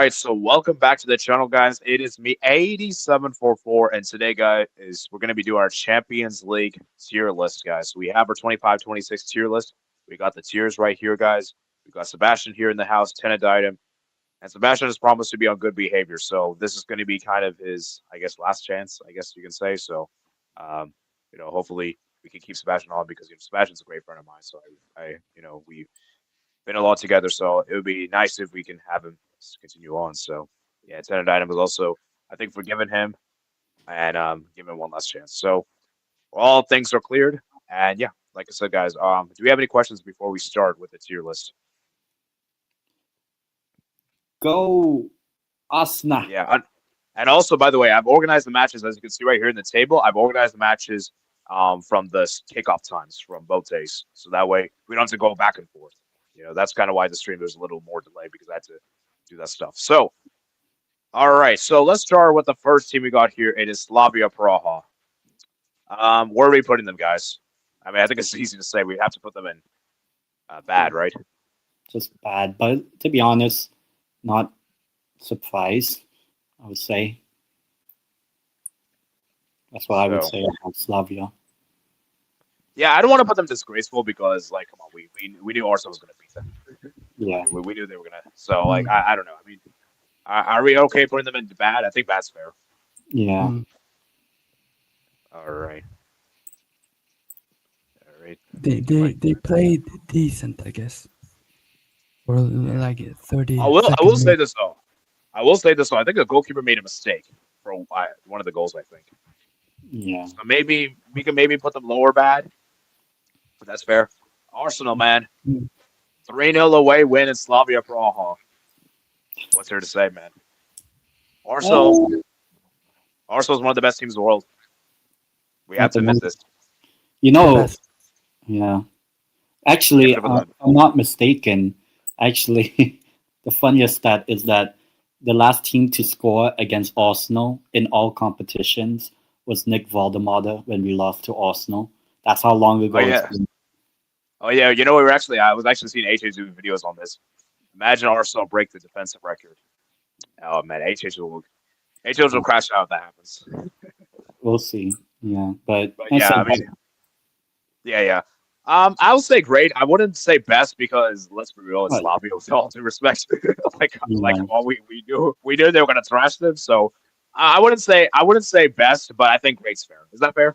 right, so welcome back to the channel, guys. It is me, 8744, and today, guys, we're going to be doing our Champions League tier list, guys. So we have our 25-26 tier list. We got the tiers right here, guys. We got Sebastian here in the house, Teneditum, and Sebastian has promised to be on good behavior. So this is going to be kind of his, I guess, last chance, I guess you can say. So, hopefully we can keep Sebastian on because Sebastian's a great friend of mine. So we've been a lot together. So it would be nice if we can have him continue on. So yeah, Tenant Item is also, I think, forgiving him and giving him one last chance. So all things are cleared. And yeah, like I said, guys, do we have any questions before we start with the tier list? Go Arsenal. Yeah. And also, by the way, I've organized the matches, as you can see right here in the table. I've organized the matches from the kickoff times from both days. So that way we don't have to go back and forth. That's kind of why the stream there's a little more delay because I had to do that stuff. So, all right. So let's start with the first team we got here. It is Slavia Praha. Where are we putting them, guys? I mean, I think it's easy to say. We have to put them in bad, right? Just bad. But to be honest, not surprised, I would say. That's what I would say about Slavia. Yeah, I don't want to put them disgraceful because, like, come on, we knew Arsenal was going to beat them. Yeah. We knew they were going to. So, like, I don't know. I mean, are we okay putting them in bad? I think that's fair. Yeah. All right. All right. They played decent, I guess. Or like 30. I will say this though. I think the goalkeeper made a mistake for one of the goals. I think. Yeah. So maybe we can put them lower bad. But that's fair. Arsenal, man. 3-0 away win in Slavia Praha. What's there to say, man? Arsenal's one of the best teams in the world. We have to admit this. Yeah. Actually, if I'm not mistaken, the funniest stat is that the last team to score against Arsenal in all competitions was Nick Valdemade when we lost to Arsenal. That's how long ago it's been. Oh yeah, I was actually seeing HH doing videos on this. Imagine Arsenal break the defensive record. Oh man, HH will crash out if that happens. We'll see. Yeah, but yeah, I mean, yeah. I would say great. I wouldn't say best because let's be real, it's Slavia with all due respect. We knew they were gonna thrash them, so I wouldn't say best, but I think great's fair. Is that fair?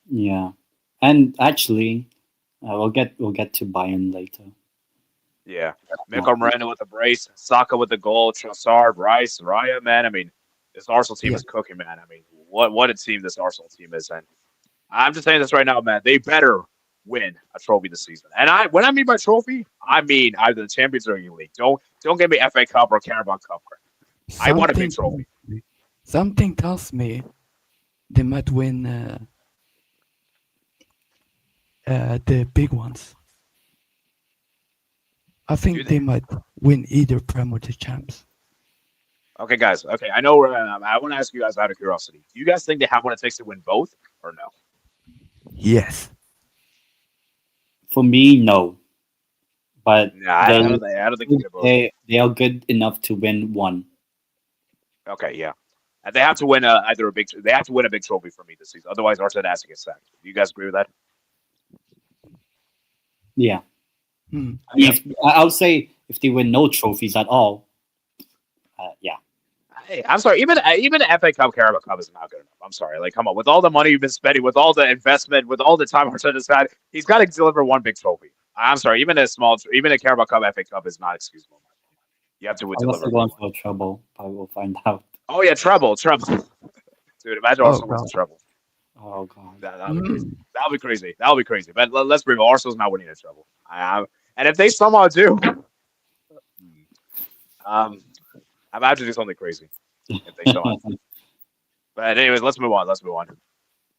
Yeah, and actually, we'll get to Bayern later. Yeah, Miko Moreno with the brace, Saka with the goal, Trossard, Rice, Raya. Man, I mean, this Arsenal team is cooking, man. I mean, what a team this Arsenal team is, and I'm just saying this right now, man. They better win a trophy this season. And when I mean by trophy, I mean either the Champions League. Don't give me FA Cup or Carabao Cup. I want a big trophy. Something tells me they might win the big ones. I think they might win either Prem or the Champs. Okay, guys. Okay, I know where I want to ask you guys out of curiosity. Do you guys think they have what it takes to win both or no? Yes. For me, no. But I don't think they are good enough to win one. Okay, yeah. And they have to win they have to win a big trophy for me this season. Otherwise, Arsenal has to get sacked. Do you guys agree with that? Yeah. I mean, I would say if they win no trophies at all, yeah. Hey, I'm sorry. Even the FA Cup, Carabao Cup is not good enough. I'm sorry. Like, come on. With all the money you've been spending, with all the investment, with all the time Arsenal has had, he's got to deliver one big trophy. I'm sorry. Even a Carabao Cup, FA Cup is not excusable. You have to deliver. Unless going for trouble, but we'll find out. Oh yeah, treble. Dude, imagine Arsenal wins treble. Oh god, that'll be crazy. That'll be crazy. But let's be real. Arsenal's not winning a treble. And if they somehow do, I'm about to do something crazy. If they don't. But anyways, let's move on.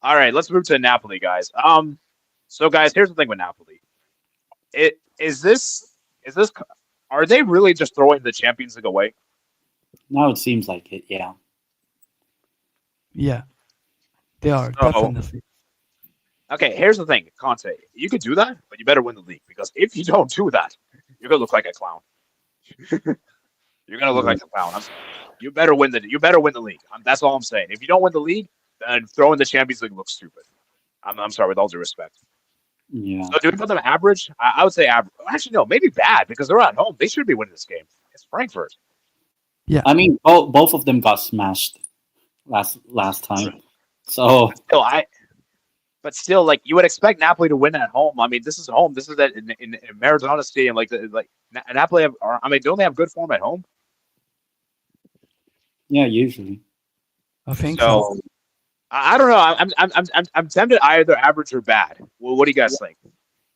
All right, let's move to Napoli, guys. So guys, here's the thing with Napoli. Are they really just throwing the Champions League away? Now it seems like it, yeah. Yeah. They are, definitely. Okay, here's the thing, Conte. You could do that, but you better win the league because if you don't do that, you're gonna look like a clown. You're gonna look like a clown. I'm sorry. You better win the. You better win the league. That's all I'm saying. If you don't win the league, then throwing the Champions League looks stupid. I'm sorry, with all due respect. Yeah. So do we put them average? I would say average. Actually, no, maybe bad because they're at home. They should be winning this game. It's Frankfurt. Yeah. I mean, both of them got smashed last time. So But still, like you would expect Napoli to win at home. I mean, this is home. This is at in Maradona Stadium. Napoli have. I mean, don't they have good form at home? yeah, usually. I think So so. I don't know. I'm tempted either average or bad. Well, what do you guys think?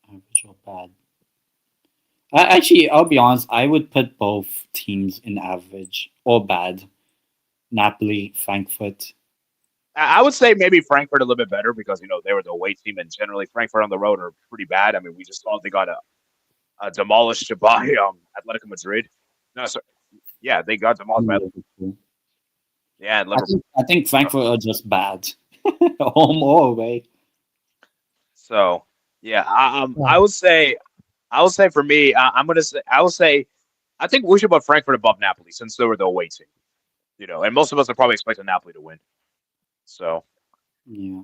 Average or bad. Actually, I'll be honest. I would put both teams in average or bad. Napoli, Frankfurt. I would say maybe Frankfurt a little bit better because they were the away team, and generally Frankfurt on the road are pretty bad. I mean, we just saw they got demolished by Atletico Madrid. No, sorry. Yeah, they got demolished by Liverpool. yeah, and Liverpool. I think Frankfurt are just bad, home or away. So yeah, I would say for me, I'm gonna say I will say I think we should put Frankfurt above Napoli since they were the away team. And most of us are probably expecting Napoli to win. So Yeah.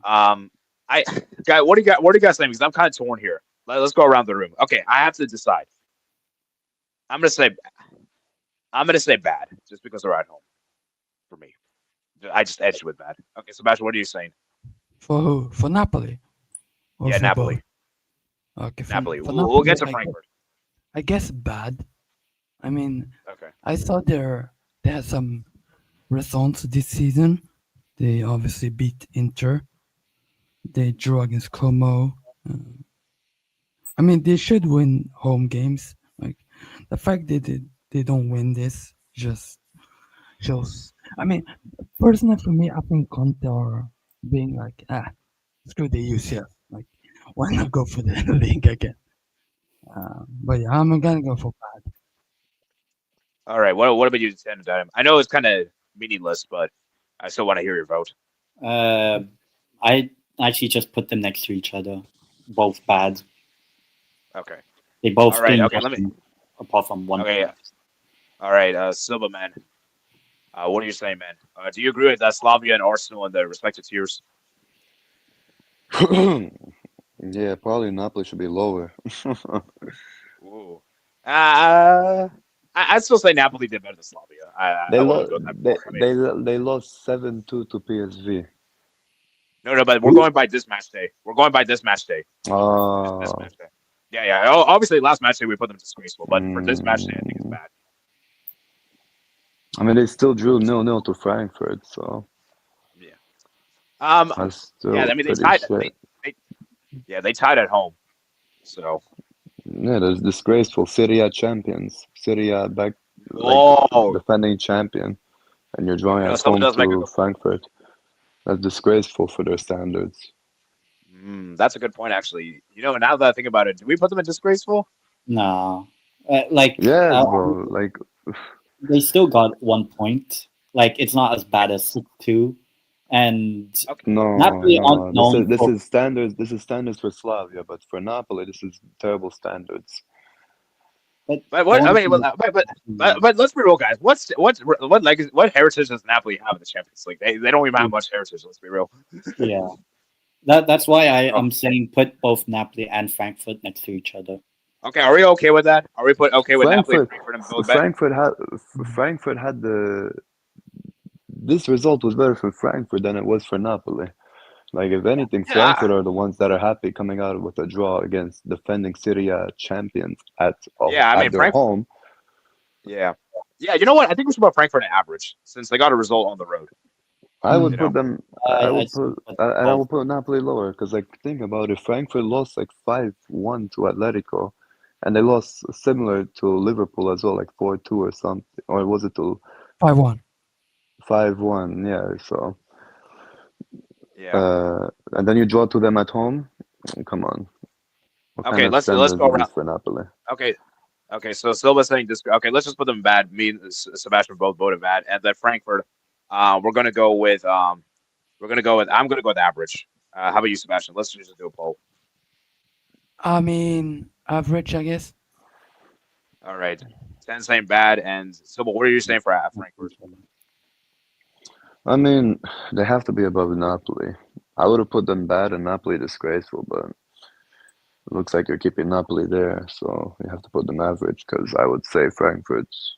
I guy, what do you got? What do you guys think? Because I'm kind of torn here. Let's go around the room. Okay, I have to decide. I'm gonna say bad just because they're at home. For me, I just edged with bad. Okay, Sebastian, what are you saying? For who? For Napoli? Or Yeah, for Napoli. both? Okay, Napoli. for We'll get to Napoli, Frankfurt. I guess bad. I mean, Okay. I thought they had some results this season. They obviously beat Inter. They drew against Como. I mean, they should win home games. Like the fact that they don't win this just shows. I mean, personally for me, I think Conte are being like, screw the UCL. Like, why not go for the league again? But yeah, I'm gonna go for bad. All right. What about you, Adam? I know it's kind of meaningless, but I still want to hear your vote. I actually just put them next to each other. Both bad. Okay. They both All right. sting Okay. Let me. apart from one. Okay. Yeah. All right. Silva man. What are you saying, man? Do you agree with Slavia and Arsenal in the respective tiers? Yeah, probably Napoli should be lower. Ooh. I'd still say Napoli did better than Slavia. They I won't lost. go that far. I mean, They lost 7-2 to PSV. no, but we're going by this match day. We're going by this match day. This Oh, match day. Yeah. Obviously, last match day we put them disgraceful, but for this match day, I think it's bad. I mean, they still drew 0-0 to Frankfurt, so Yeah. that's Yeah. still I mean, they pretty tied. shit. They tied at home. So. Yeah, that's disgraceful. Serie A champions, Serie A back like Oh. defending champion, and you're drawing at Someone home does make a to good point. Frankfurt. That's disgraceful for their standards. That's a good point, actually. Now that I think about it, do we put them in disgraceful? No. Yeah, bro. Like, They still got 1 point. Like it's not as bad as 6-2. And Okay. no, Napoli no. aren't known This for is standards. This is standards for Slavia, but for Napoli, this is terrible standards. but what I mean, don't- but let's be real, guys. What heritage does Napoli have in the Champions League? They don't even have much heritage. Let's be real. yeah. That's why Oh. I'm saying put both Napoli and Frankfurt next to each other. Okay, are we okay with that? Are we okay with Napoli and Frankfurt and both back? Frankfurt had the. This result was better for Frankfurt than it was for Napoli. Like, if anything, Yeah. Frankfurt are the ones that are happy coming out with a draw against defending Serie A champions at their Frankfurt. home. Yeah. You know what? I think we should put Frankfurt at average since they got a result on the road. I would put them. I I will put Napoli lower because, like, think about it. Frankfurt lost like 5-1 to Atletico, and they lost similar to Liverpool as well, like 4-2 or something, or was it to 5-1? 5-1? Yeah. So, Yeah. and then you draw to them at home. Come on. What Okay, kind of let's standards go is this around. for Napoli? Okay. So Silva's saying this. Okay, let's just put them bad. Me and Sebastian both voted bad, and then Frankfurt. We're gonna go with. I'm gonna go with average. How about you, Sebastian? Let's just do a poll. I mean, average, I guess. All right, 10 saying bad, and Sybil, what are you saying for Frankfurt? I mean, they have to be above Napoli. I would have put them bad and Napoli disgraceful, but it looks like you're keeping Napoli there, so you have to put them average because I would say Frankfurt's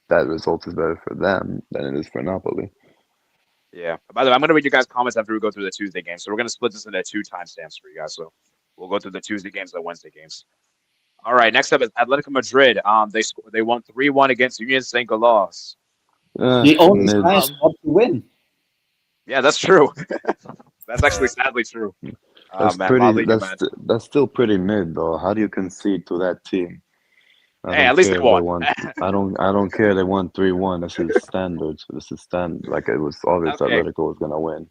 that result is better for them than it is for Napoli. Yeah. By the way, I'm going to read you guys' comments after we go through the Tuesday games. So we're going to split this into 2 timestamps for you guys. So we'll go through the Tuesday games and the Wednesday games. All right. Next up is Atletico Madrid. They won 3-1 against Union Saint Gilloise. The only Mid. Spanish club to win. Yeah, that's true. That's actually sadly true. That's Man, pretty. Madrid, man. That's still pretty mid though. How do you concede to that team? Hey, at least they won. I don't care. They won 3-1. This is standard. This is standard. Like it was obvious Okay. Atletico was gonna win.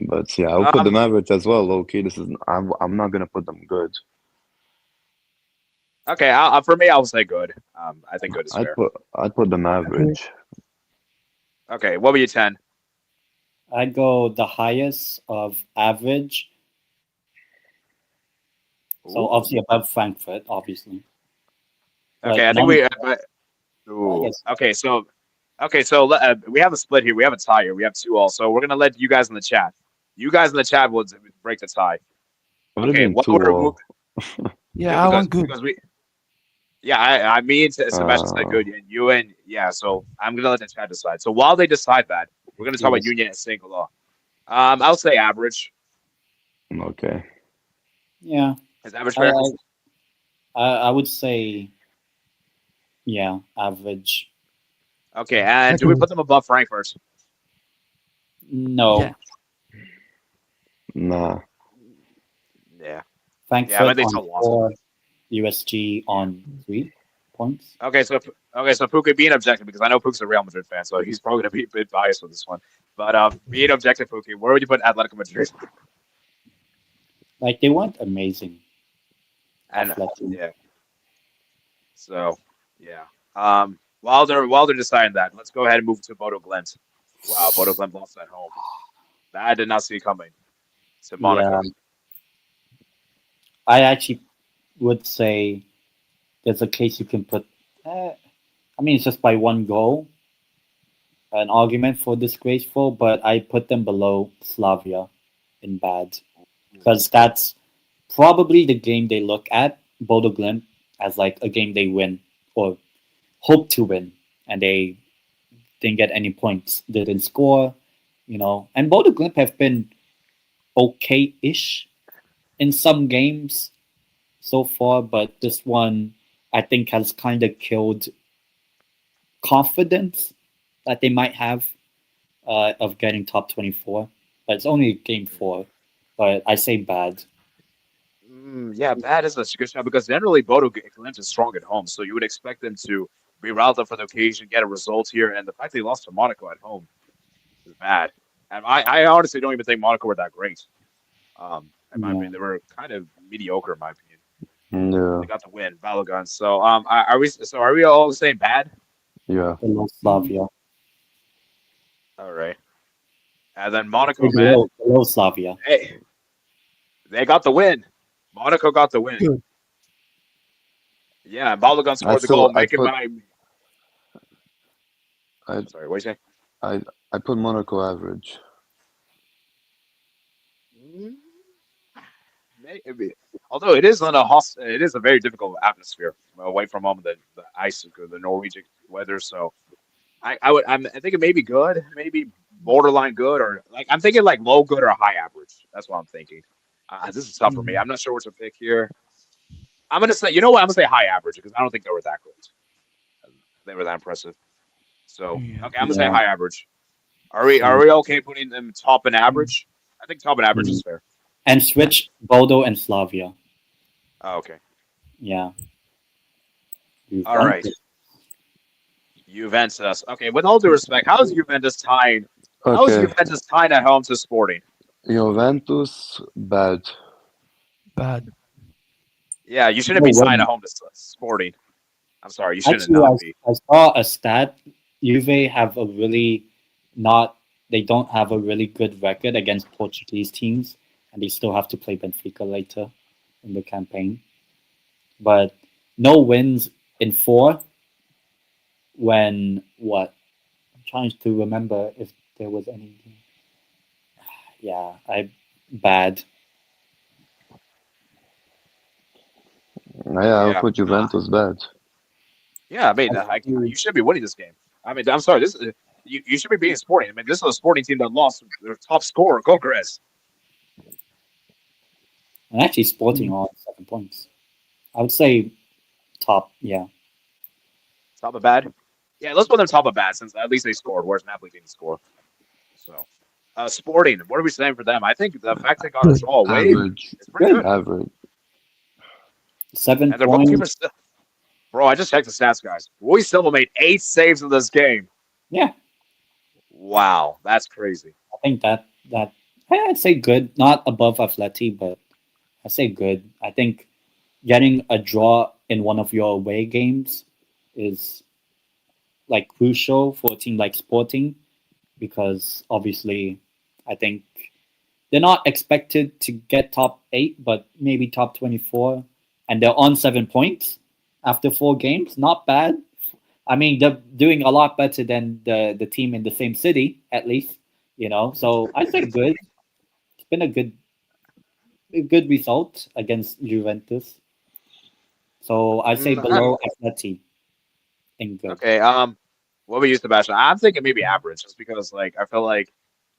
But yeah, I would put them average as well. Low key. This is. I'm not gonna put them good. Okay, for me, I'll say good. I think good is fair. I'd put them average. Okay, what were you 10? I'd go the highest of average. So obviously above Frankfurt, obviously. Okay, I think we. Okay, so we have a split here. We have a tie here. We have 2 all. So we're gonna let you guys in the chat. You guys in the chat will break the tie. Okay, what order? Yeah, I want good. Because I mean, Sebastian said good, and you and so I'm gonna let the chat decide. So while they decide that, we're gonna talk about Union and Saint Gilloise. I'll say average. Okay. Yeah. Is average fair? I would say, average. Okay, and do we put them above Frankfurt? No. Yeah. Nah. Yeah. Frankfurt on 4, USG on 3 points. Okay, so Puka, being objective, because I know Puka's a Real Madrid fan, so he's probably gonna be a bit biased with this one. But being objective, Puka, where would you put Atletico Madrid? Like they weren't amazing. And So while they're deciding that, let's go ahead and move to Bodo Glimt. Wow, Bodo Glimt lost at home. That I did not see coming. To Monaco. Yeah. I actually would say there's a case you can put. It's just by 1 goal. An argument for disgraceful, but I put them below Slavia in bad because that's probably the game they look at Bodo Glimt as like a game they win or hope to win, and they didn't get any points, didn't score, And Bodo Glimt have been okay-ish in some games so far, but this one I think has kind of killed confidence that they might have of getting top 24. But it's only game 4, but I say bad. Bad is a good shot because generally Bodo Glimt is strong at home, so you would expect them to be riled up for the occasion, get a result here, and the fact they lost to Monaco at home is bad. And I honestly don't even think Monaco were that great. In my opinion, they were kind of mediocre, in my opinion. Yeah. They got the win, Balogun. So are we all saying bad? Yeah. Below Slavia. All right. And then Monaco, man. Below Slavia. Hey, they got the win. Monaco got the win. Good. Yeah, and Balogun scored the goal, making my. Sorry, what are you saying? I put Monaco average. Maybe. Although it is it is a very difficult atmosphere away from home, the ice, the Norwegian weather. So I think it may be good, maybe borderline good, or I'm thinking like low good or high average. That's what I'm thinking. This is tough for me. I'm not sure what to pick here. I'm gonna say, I'm gonna say high average because I don't think they were that great. They were that impressive. So okay, I'm gonna say high average. Are we okay putting them top and average? I think top and average is fair. And switch Bodo and Slavia. Oh, okay. Yeah. All right. Juventus. Okay, with all due respect, how is Juventus tying? Okay. How is Juventus tying at home to Sporting? Juventus bad. Bad. Yeah, you shouldn't be tying at home to Sporting. I'm sorry, you shouldn't not be. I saw a stat. Juve have they don't have a really good record against Portuguese teams, and they still have to play Benfica later in the campaign. But no wins in 4 when what? I'm trying to remember if there was any. Yeah, bad. Yeah, I'll Yeah. put Juventus bad. Yeah, I mean, you should be winning this game. I mean, I'm sorry. This is you should be beating Sporting. I mean, this is a Sporting team that lost their top scorer, Gokares. And actually, Sporting on 7 points. I would say top. Yeah, Top of bad. Yeah, let's put them top of bad since at least they scored, whereas Napoli didn't score. So, Sporting, what are we saying for them? I think the fact they got a Good. draw away Average. is pretty good. Average. 7 And their points. goalkeeper still. Bro, I just checked the stats, guys. Roy Silva made 8 saves in this game. Yeah, Wow, that's crazy. I think that I'd say good, not above Atleti, but I'd say good. I think getting a draw in one of your away games is like crucial for a team like Sporting because obviously I think they're not expected to get top 8, but maybe top 24, and they're on 7 points after 4 games. Not bad. I mean, they're doing a lot better than the team in the same city, at least. So I say good. It's been a good result against Juventus. So I say below Atleti in good. Okay, what about you, Sebastian? I'm thinking maybe average, just because like I feel like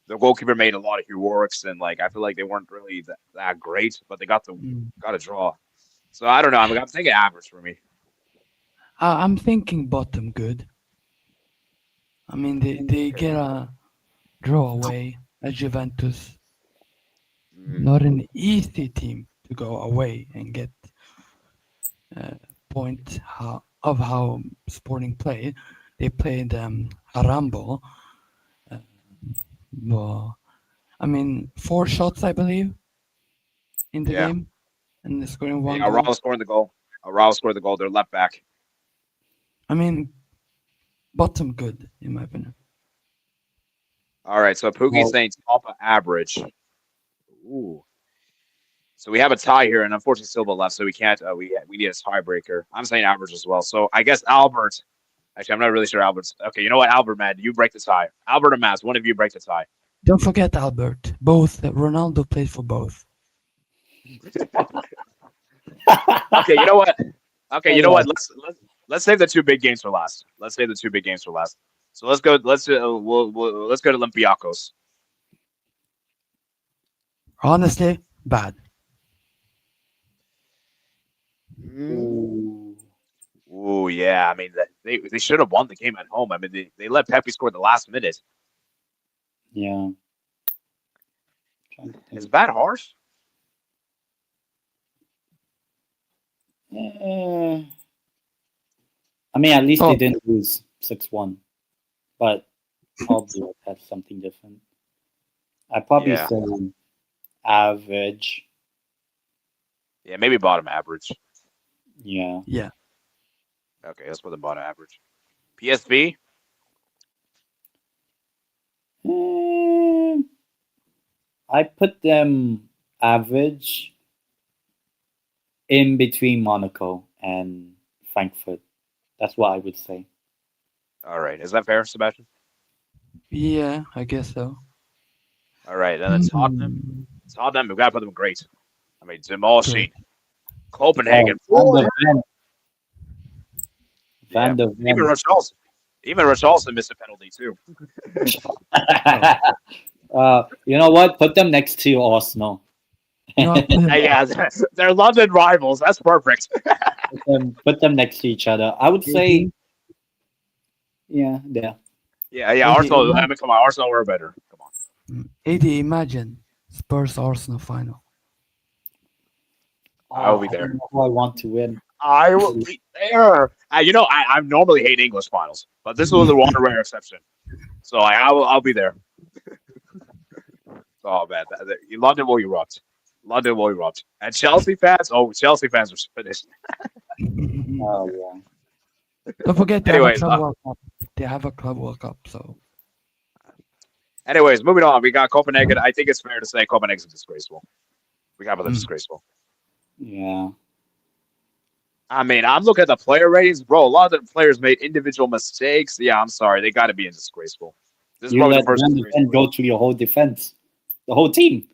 the goalkeeper made a lot of heroics, and like I feel like they weren't really that great, but they got a draw. So I don't know. I'm thinking average for me. I'm thinking bottom good. I mean, they get a draw away at Juventus. Not an easy team to go away and get point of how Sporting played. They played Arambo. Well, I mean, 4 shots, I believe, in the game, and they're scoring 1 Yeah, goal. Araujo scored the goal. Araujo scored the goal. They're left back. I mean, bottom good, in my opinion. All right, so Poogie's saying top of average. Ooh. So we have a tie here, and unfortunately Silva left, so we can't. We need a tiebreaker. I'm saying average as well. So I guess Albert. Actually, I'm not really sure Albert's. Okay, you know what, Albert, man, you break the tie. Albert and Maz, one of you break the tie. Don't forget Albert. Both Ronaldo played for both. Okay, you know what? Okay, you know what? Let's save the 2 big games for last. Let's save the 2 big games for last. So let's go. Let's let's go to Olympiacos. Honestly, bad. Ooh, yeah. I mean, they should have won the game at home. I mean, they let Pepe score the last minute. Yeah. Is that harsh? I mean, at least they didn't lose 6-1, but probably have something different. I'd probably say average. Yeah, maybe bottom average. Yeah. Yeah. Okay, let's put the bottom average. PSV? I put them average in between Monaco and Frankfurt. That's what I would say. All right. Is that fair, Sebastian? Yeah, I guess so. All right. Then Tottenham. Tottenham, we've got to put them great. I mean, demolishing Copenhagen. Van der Ven. Even Richarlison missed a penalty, too. You know what? Put them next to Arsenal. Yeah, they're London rivals. That's perfect. Put them next to each other. I would say, yeah. Arsenal. I mean, come on, Arsenal were better. Come on. AD, imagine Spurs Arsenal final. I will be there. I want to win. I will be there. I normally hate English finals, but this was a one rare exception. So I'll be there. Oh man, London will erupt. London will erupt. And Chelsea fans, Chelsea fans are finished. Oh yeah. Don't forget they Anyways, have a Club World Cup. They have a Club World Cup, so. Anyways, moving on. We got Copenhagen. I think it's fair to say Copenhagen's disgraceful. We got them disgraceful. Yeah. I mean, I'm looking at the player ratings, bro. A lot of the players made individual mistakes. Yeah, I'm sorry, they got to be disgraceful. This is You probably the let first Van de disgraceful Ven one. go through your whole defense, the whole team.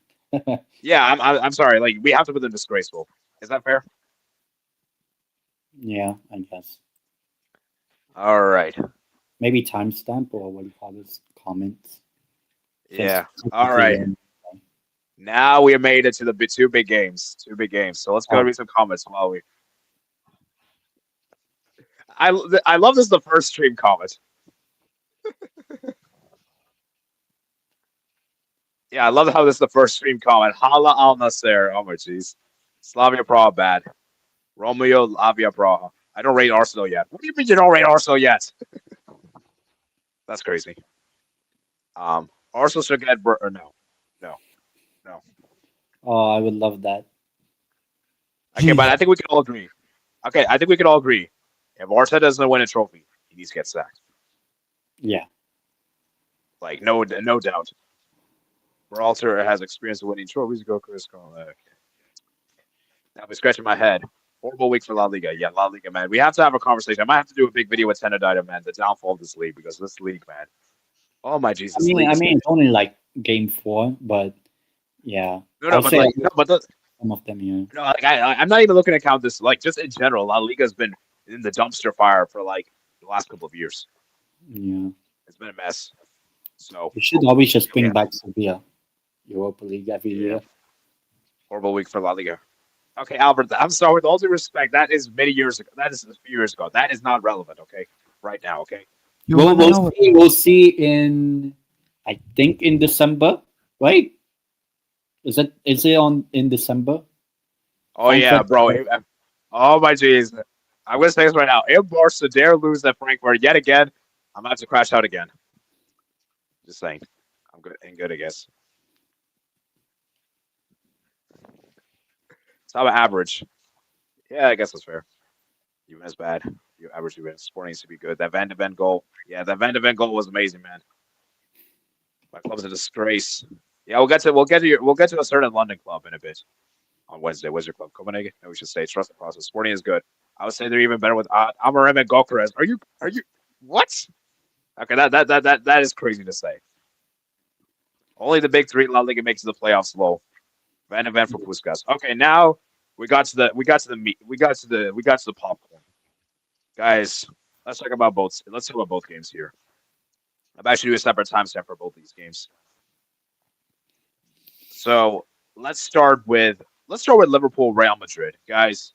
Yeah, I'm sorry. Like we have to put them disgraceful. Is that fair? Yeah, I guess. All right. Maybe timestamp or what do you call this? Comments. Since Yeah. All technically right. we're Now we made it to the two big games. Two big games. So let's go oh, read some comments while we. I love this. The first stream comment. Yeah, I love how this is the first stream comment. Hala al Nasser. Oh my jeez. Slavia Praha bad. Romeo Lavia Praha. I don't rate Arsenal yet. What do you mean you don't rate Arsenal yet? That's crazy. Arsenal should get or no, no, no. oh, I would love that. Okay, but Jeez. I think we can all agree. Okay, I think we can all agree. If Arteta doesn't win a trophy, he needs to get sacked. Yeah. Like no doubt. Berhalter has experience of winning trophies. Go Chris Cole. Now I'm scratching my head. Horrible week for La Liga. Yeah, La Liga, man. We have to have a conversation. I might have to do a big video with Tenedita, man. The downfall of this league because this league, man. Oh my Jesus, league I is mean, getting it's only like game 4, but yeah, no, I no, would but say at like no, least but some of them. Yeah, no, like I'm not even looking to count this. Like just in general, La Liga's been in the dumpster fire for like the last couple of years. yeah. It's been a mess. So We should always just bring yeah, back Sevilla, Europa League every yeah, year. horrible week for La Liga. Okay, Albert, I'm sorry. With all due respect, that is many years ago. That is a few years ago. That is not relevant. Okay, right now. Okay. You We'll wanna we'll know what? see. We'll see in I think in December, right? Is it on in December? Oh yeah, Frankfurt. bro. Oh my jeez. I'm gonna say this right now. If Barca dare lose at Frankfurt yet again, I'm gonna have to crash out again. Just saying. I'm good and good, I guess. So I'm average. Yeah, I guess that's fair. Juventus bad. You average Juventus. Sporting needs to be good. That Van de Ven goal. Yeah, that Van de Ven goal was amazing, man. My club's a disgrace. Yeah, we'll get to a certain London club in a bit on Wednesday. Wizard Club Copenhagen. No, we should say trust the process. Sporting is good. I would say they're even better with Amorim and Gokares. Are you what? Okay, that is crazy to say. Only the big three La Liga makes the playoffs low. Van de Ven for Puskas. Okay, now we got to the meat. We got to the popcorn. Guys, let's talk about both games here. I'm actually doing a separate timestamp for both these games. So let's start with Liverpool Real Madrid, guys.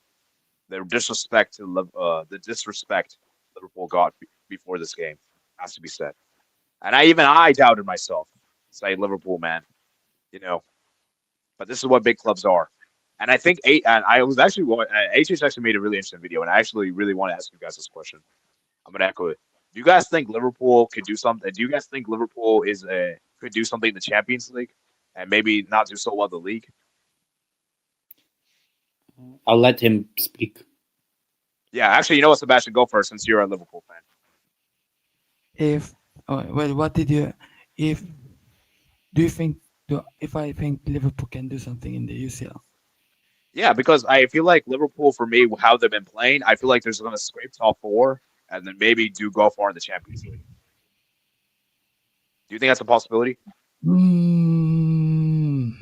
The disrespect Liverpool got before this game has to be said, and I doubted myself. Say Liverpool, man, you know, but this is what big clubs are. And I think and I was actually HH actually made a really interesting video, and I actually really want to ask you guys this question. I'm gonna echo it. Do you guys think Liverpool could do something? Do you guys think Liverpool could do something in the Champions League and maybe not do so well in the league? I'll let him speak. Yeah, actually, you know what, Sebastian, go first since you're a Liverpool fan. If well, what did you? If do you think? If I think Liverpool can do something in the UCL? Yeah, because I feel like Liverpool, for me, how they've been playing, I feel like they're going to scrape top four and then maybe do go far in the Champions League. Do you think that's a possibility? Mm,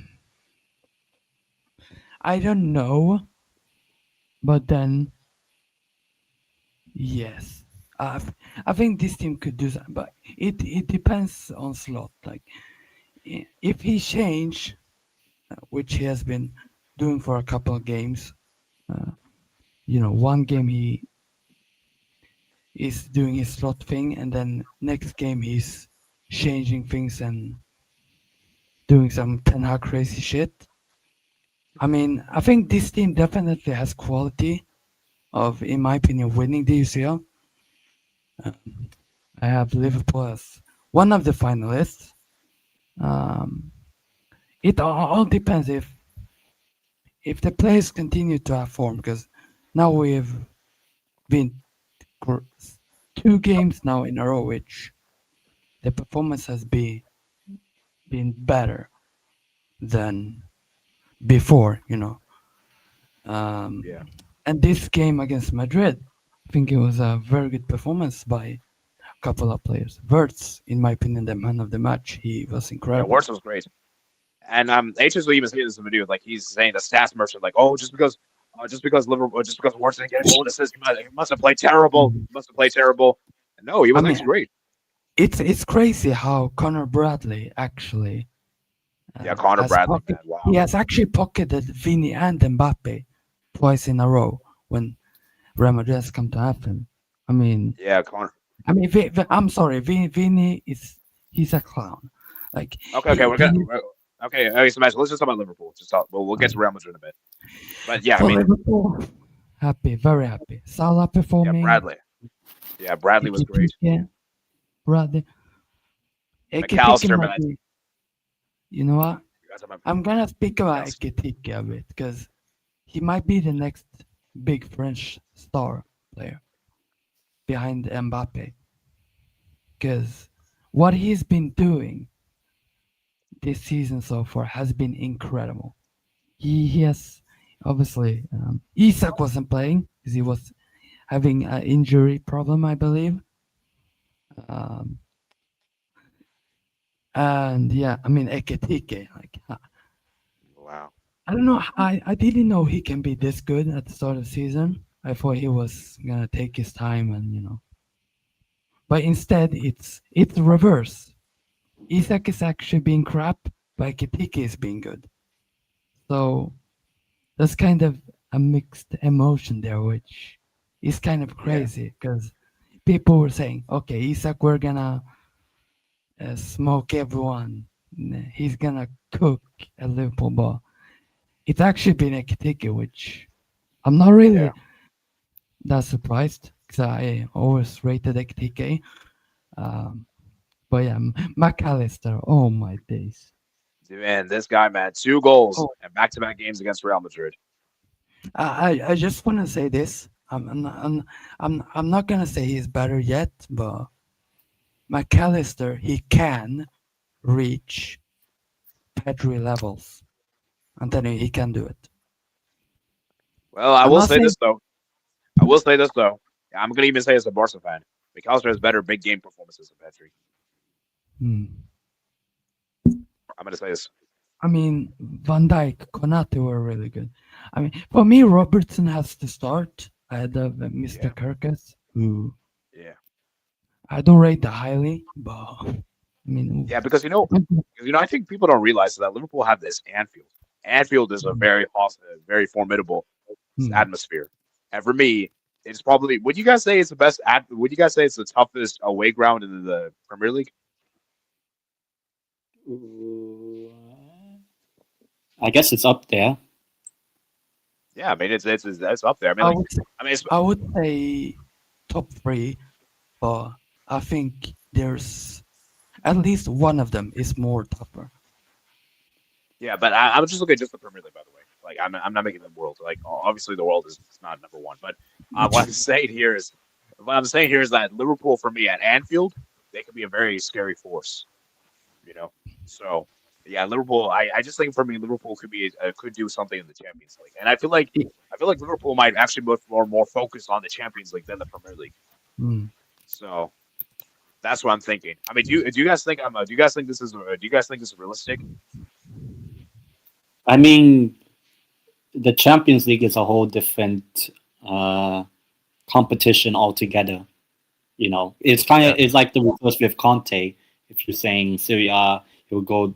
I don't know, but then yes, I think this team could do that, but it depends on Slot. Like if he change, which he has been doing for a couple of games, uh, one game he is doing his Slot thing, and then next game he's changing things and doing some Ten Hag crazy shit. I mean, I think this team definitely has quality of, in my opinion, winning the UCL. I have Liverpool as one of the finalists. Um, it all depends if the players continue to have form, because now we've been for 2 games now in a row, which the performance has been better than before, Yeah. And this game against Madrid, I think it was a very good performance by a couple of players. Wirtz, in my opinion, the man of the match. He was Yeah, incredible. Wirtz was great. And H's will even say this in the video, like he's saying the stats merchant, like, oh, just because Liverpool, just because Wirtz didn't get a goal assist, he must have played terrible. Mhm. He must have played terrible. And no, he I was mean, actually great. it's crazy how Connor Bradley actually Yeah, Connor has Bradley, man, he wow. has actually pocketed Vini and Mbappe twice in a row when Real Madrid has come to have him. I mean, Yeah, Connor. I'm sorry, Vini is he's a clown. Like Okay, he okay. So let's just talk about Liverpool. We'll get to Real Madrid in a bit. But yeah, I for mean, Liverpool, happy, very happy. Salah yeah, performing. Bradley. Yeah, Bradley was great. Ekitike, Bradley. Ekitike McAllister, might man. be. You know what? You guys have I'm gonna speak about McAllister. Ekitike a bit because he might be the next big French star player behind Mbappe. Because what he's been doing this season so far has been incredible. He has obviously Isak wasn't playing because he was having an injury problem, I believe. Um, and yeah, I mean Ekitike, like Wow. I don't know. I didn't know he can be this good at the start of the season. I thought he was gonna take his time and but instead it's reverse. Isak is actually being crap, but Ekitike is being good. So that's kind of a mixed emotion there, which is kind of Yeah. crazy because people were saying, okay, Isak, we're gonna smoke everyone. He's gonna cook at Liverpool, but it's actually been Ekitike, which I'm not Yeah. really that surprised because I always rated Ekitike. Um, but yeah, McAllister, oh my days. Man, this guy, man, 2 goals Oh, and back-to-back games against Real Madrid. I just want to say this. I'm not gonna say he's better yet, but McAllister he can reach Pedri levels. I'm telling you, he can do it. Well, I I'm will not say saying. this though. I will say this though. I'm gonna even say as a Barca fan, McAllister has better big game performances than Petri. Hmm. I'm gonna say this. I mean, Van Dijk, Konate were really good. I mean, for me, Robertson has to start ahead of Mr. Yeah. Kirkus, who Yeah. I don't rate that highly, but I mean, Yeah, because I think people don't realize that Liverpool have this Anfield. Anfield is a very hostile, very formidable hmm. atmosphere. And for me, it's probably. Would you guys say it's the best? Would you guys say it's the toughest away ground in the Premier League? I guess it's up there. Yeah, I mean it's up there. I mean, I like, would say, I mean, it's, I would say top three, but I think there's at least one of them is more tougher. yeah, but I was just looking at just the Premier League, by the way. Like, I'm not making the world. Like, obviously the world is not number one, but what I'm saying here is that Liverpool for me at Anfield, they could be a very scary force. You know, so yeah, Liverpool. I just think for me, Liverpool could do something in the Champions League, and I feel like Liverpool might actually be more focused on the Champions League than the Premier League. Hmm. So that's what I'm thinking. I mean, do you guys think do you guys think this is realistic? I mean, the Champions League is a whole different competition altogether. It's kind Yeah. of it's like the reverse with Conte. If you're saying Serie A, he'll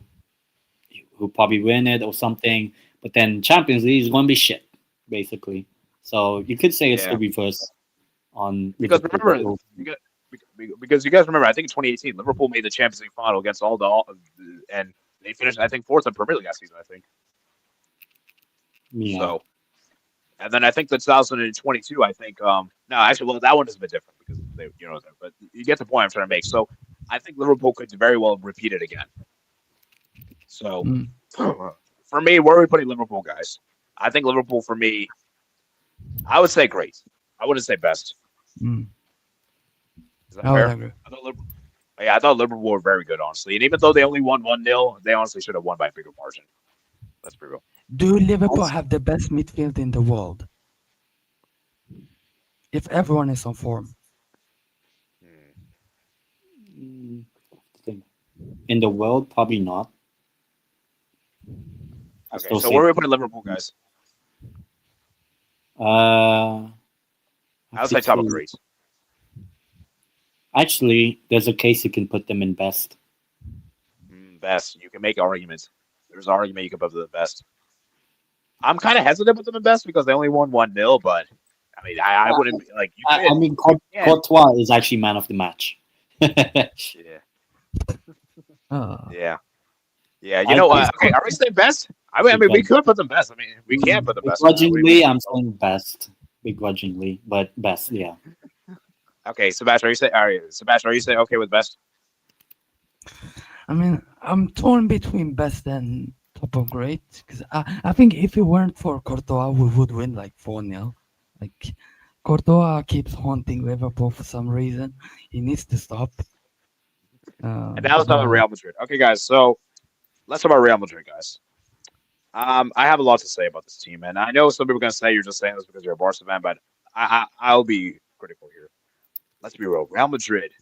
probably win it or something, but then Champions League is going to be shit, basically. So you could say it's the Yeah. reverse on Because remember, Liverpool. because you guys remember, I think in 2018, Liverpool made the Champions League final against and they finished, I think, fourth in Premier League that season. I think Yeah. so. And then I think the 2022, I think, no, actually, well, that one is a bit different because but you get the point I'm trying to make. So I think Liverpool could very well repeat it again. So Hmm. for me, where are we putting Liverpool, guys? I think Liverpool for me, I would say great. I wouldn't say best. Hmm. Is that I would fair? agree. I thought Liverpool were very good, honestly. And even though they only won 1-0, they honestly should have won by a bigger margin. Let's be real. Do Liverpool have the best midfield in the world? if everyone is on form. Mm, in the world, probably not. Okay, so where are we putting Liverpool, guys? I I would say top of great. Actually, there's a case you can put them in best. Best. You can make arguments. There's an argument you can put them in best. I'm kind of hesitant with them in best because they only won 1-0, but I mean, I wouldn't be like. I mean, Courtois is actually man of the match. Yeah. Uh, Yeah. Yeah. You know what? Okay, are we saying best? I mean, we could put them best. I mean, we can put them best. Begrudgingly, I'm saying best. Begrudgingly, but best, yeah. Okay, Sebastian, are you saying okay with best? I mean, I'm torn between best and top of great because I think if it weren't for Courtois, we would win like 4-0. Like Courtois keeps haunting Liverpool for some reason. He needs to stop. And now let's talk about Real Madrid. Okay, guys. So let's talk about Real Madrid, guys. I have a lot to say about this team, and I know some people are gonna say you're just saying this because you're a Barca fan, but I'll be critical here. Let's be real. Real Madrid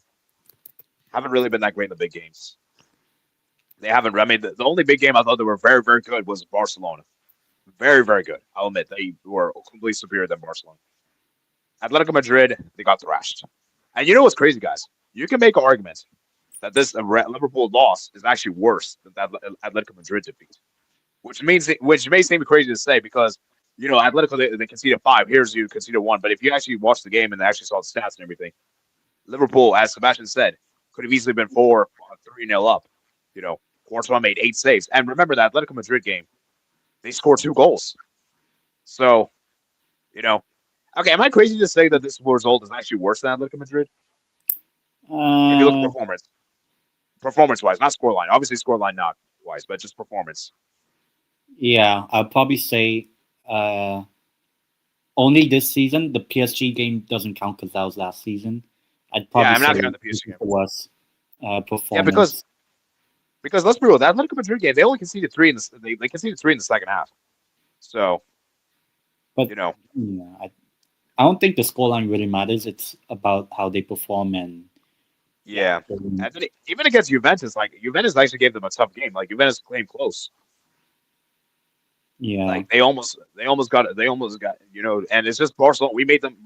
haven't really been that great in the big games. They haven't. I mean, the only big game I thought they were very, very good was Barcelona. Very, very good. I'll admit they were completely superior than Barcelona. Atletico Madrid, they got thrashed. And you know what's crazy, guys? You can make an argument that this Liverpool loss is actually worse than that Atletico Madrid defeat, which may seem crazy to say because you know Atletico they conceded 5. Here's you conceded 1. But if you actually watch the game and actually saw the stats and everything, Liverpool, as Sebastian said, could have easily been 3-0 up. You know, Courtois made 8 saves, and remember that Atletico Madrid game, they scored 2 goals. So, you know, okay, am I crazy to say that this result is actually worse than Atletico Madrid? If you look at performance-wise, not scoreline. Obviously, scoreline not wise, but just performance. Yeah, I'll probably say only this season. The PSG game doesn't count because that was last season. I'd probably I'm not say counting the PSG game. Was performance. Yeah, because let's be real, that Atletico Madrid game, they only conceded 3 in the they conceded 3 in the second half. So, but you know, yeah, I don't think the scoreline really matters. It's about how they perform and yeah. And then even against Juventus, like Juventus actually gave them a tough game. Like Juventus came close. Yeah, like they almost got you know, and it's just Barcelona. We made them.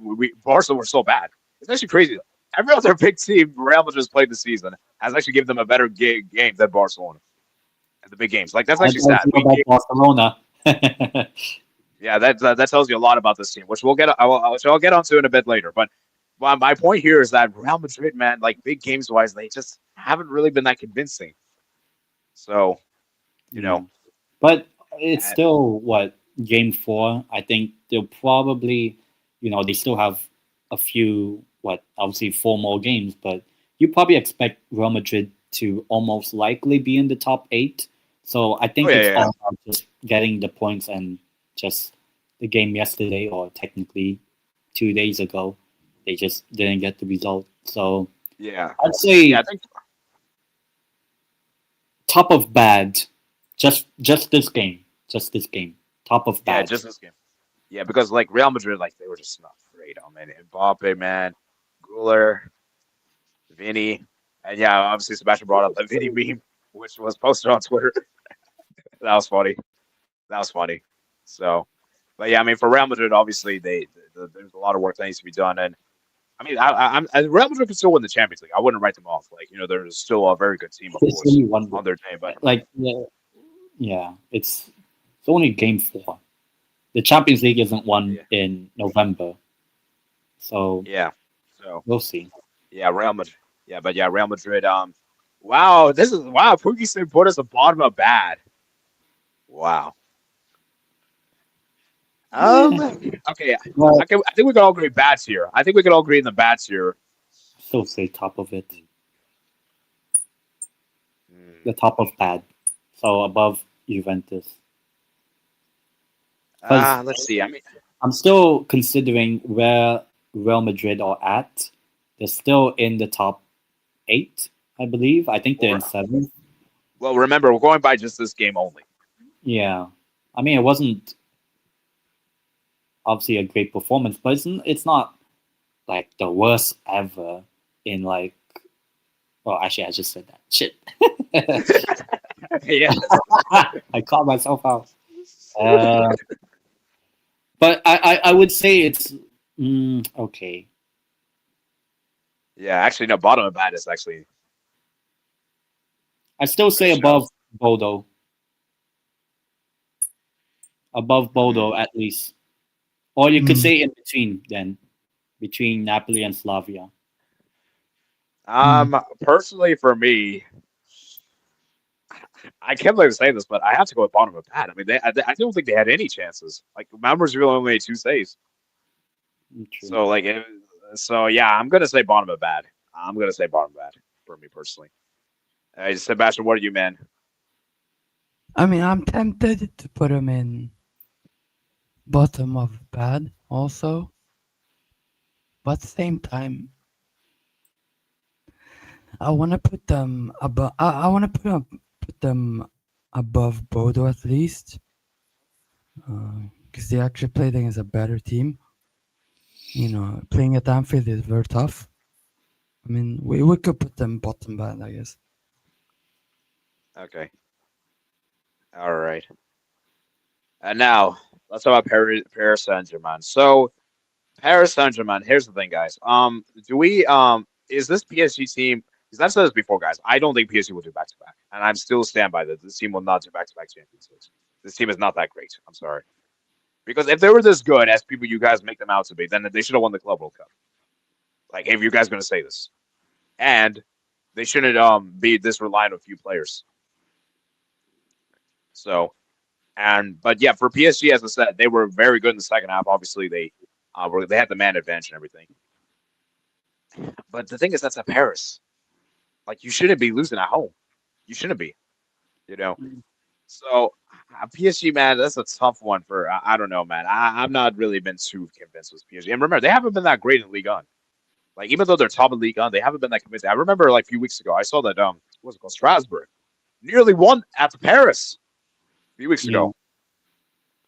Barcelona were so bad. It's actually crazy. Every other big team Real Madrid has played this season has actually given them a better game than Barcelona at the big games. Like that's actually sad. Barcelona. Yeah, that tells you a lot about this team, which I'll get onto in a bit later. But my point here is that Real Madrid, man, like big games wise, they just haven't really been that convincing. So, you know, but it's still game 4. I think they'll probably, you know, they still have a few obviously 4 more games, but you probably expect Real Madrid to almost likely be in the top 8. So I think it's all about just getting the points and just the game yesterday, or technically 2 days ago, they just didn't get the result. So yeah, I'd say I think top of bad. Just this game. Top of bad. Yeah, just this game. Yeah, because like Real Madrid, like they were just not great. I mean, Mbappe, man, Guler, Vinny, and yeah, obviously Sebastian brought up the Vinny meme, which was posted on Twitter. That was funny. So, but yeah, I mean, for Real Madrid, obviously there's a lot of work that needs to be done, and I mean, Real Madrid can still win the Champions League. I wouldn't write them off. Like, you know, there's still a very good team, of course, on their team. But like, yeah, it's only game 4. The Champions League isn't won in November, so so we'll see. Yeah, Real Madrid. Yeah, but yeah, Real Madrid. Wow, Pookie put us a bottom of bad. Wow. Okay. Well, I think we can all agree bad tier. I think we can all agree in the bad tier. Still say top of it. The top of bad. So above Juventus. Let's see. I mean, I'm still considering where Real Madrid are at. They're still in the top 8, I believe. I think they're in 7. Well, remember, we're going by just this game only. Yeah. I mean, it wasn't obviously a great performance, but it's not like the worst ever in like. Well, actually, I just said that. Shit. Yeah. I caught myself out. But I would say it's okay. Yeah, actually, no. Bottom of bad is actually I still good say show. above Bodo. Above Bodo Mm. at least. Or you could Mm, say in between then. Between Napoli and Slavia. mm. Personally, for me, I can't believe I'm saying this, but I have to go with bottom of bad. I mean, I don't think they had any chances. Like, Malmö's really only made 2 saves. True. So, like, so yeah, I'm gonna say bottom of bad. I'm gonna say bottom of bad for me personally. Hey, Sebastian, what are you, man? I mean, I'm tempted to put him in bottom of bad also, but at the same time, I want to put them above. I want to put them above Bodo at least, because they actually played against a better team. You know, playing at Anfield is very tough. I mean, we could put them bottom bad, I guess. Okay, all right. And now let's talk about Paris Saint-Germain. So Paris Saint-Germain. Here's the thing, guys. Do we is this PSG team? Because I've said this before, guys. I don't think PSG will do back to back, and I'm still stand by that. This team will not do back to back Champions Leagues. This team is not that great. I'm sorry. Because if they were this good as people you guys make them out to be, then they should have won the Club World Cup. Like, if you guys going to say this, and they shouldn't be this reliant on a few players. So, but yeah, for PSG, as I said, they were very good in the second half. Obviously, they had the man advantage and everything. But the thing is, that's at Paris. Like, you shouldn't be losing at home. You shouldn't be. You know. So PSG, man, that's a tough one for. I don't know, man. I've not really been too convinced with PSG. And remember, they haven't been that great in League One. Like, even though they're top of League One, they haven't been that convincing. I remember like a few weeks ago, I saw that what's it called, Strasbourg nearly won at Paris a few weeks Yeah. ago.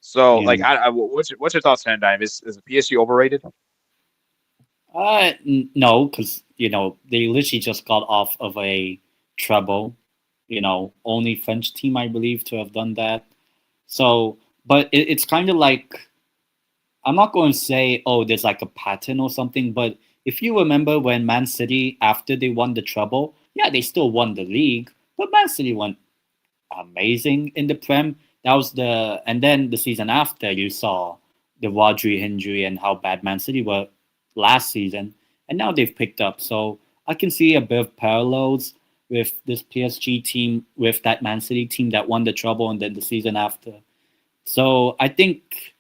So, Yeah. like, what's your thoughts, Sandime? Is PSG overrated? No, because they literally just got off of a treble. Only French team I believe to have done that. So, but it's kind of like I'm not going to say there's like a pattern or something, but if you remember when Man City after they won the treble, yeah, they still won the league, but Man City went amazing in the Prem. That was and then the season after you saw the Rodri injury and how bad Man City were last season, and now they've picked up. So I can see a bit of parallels with this PSG team with that Man City team that won the treble and then the season after. So I think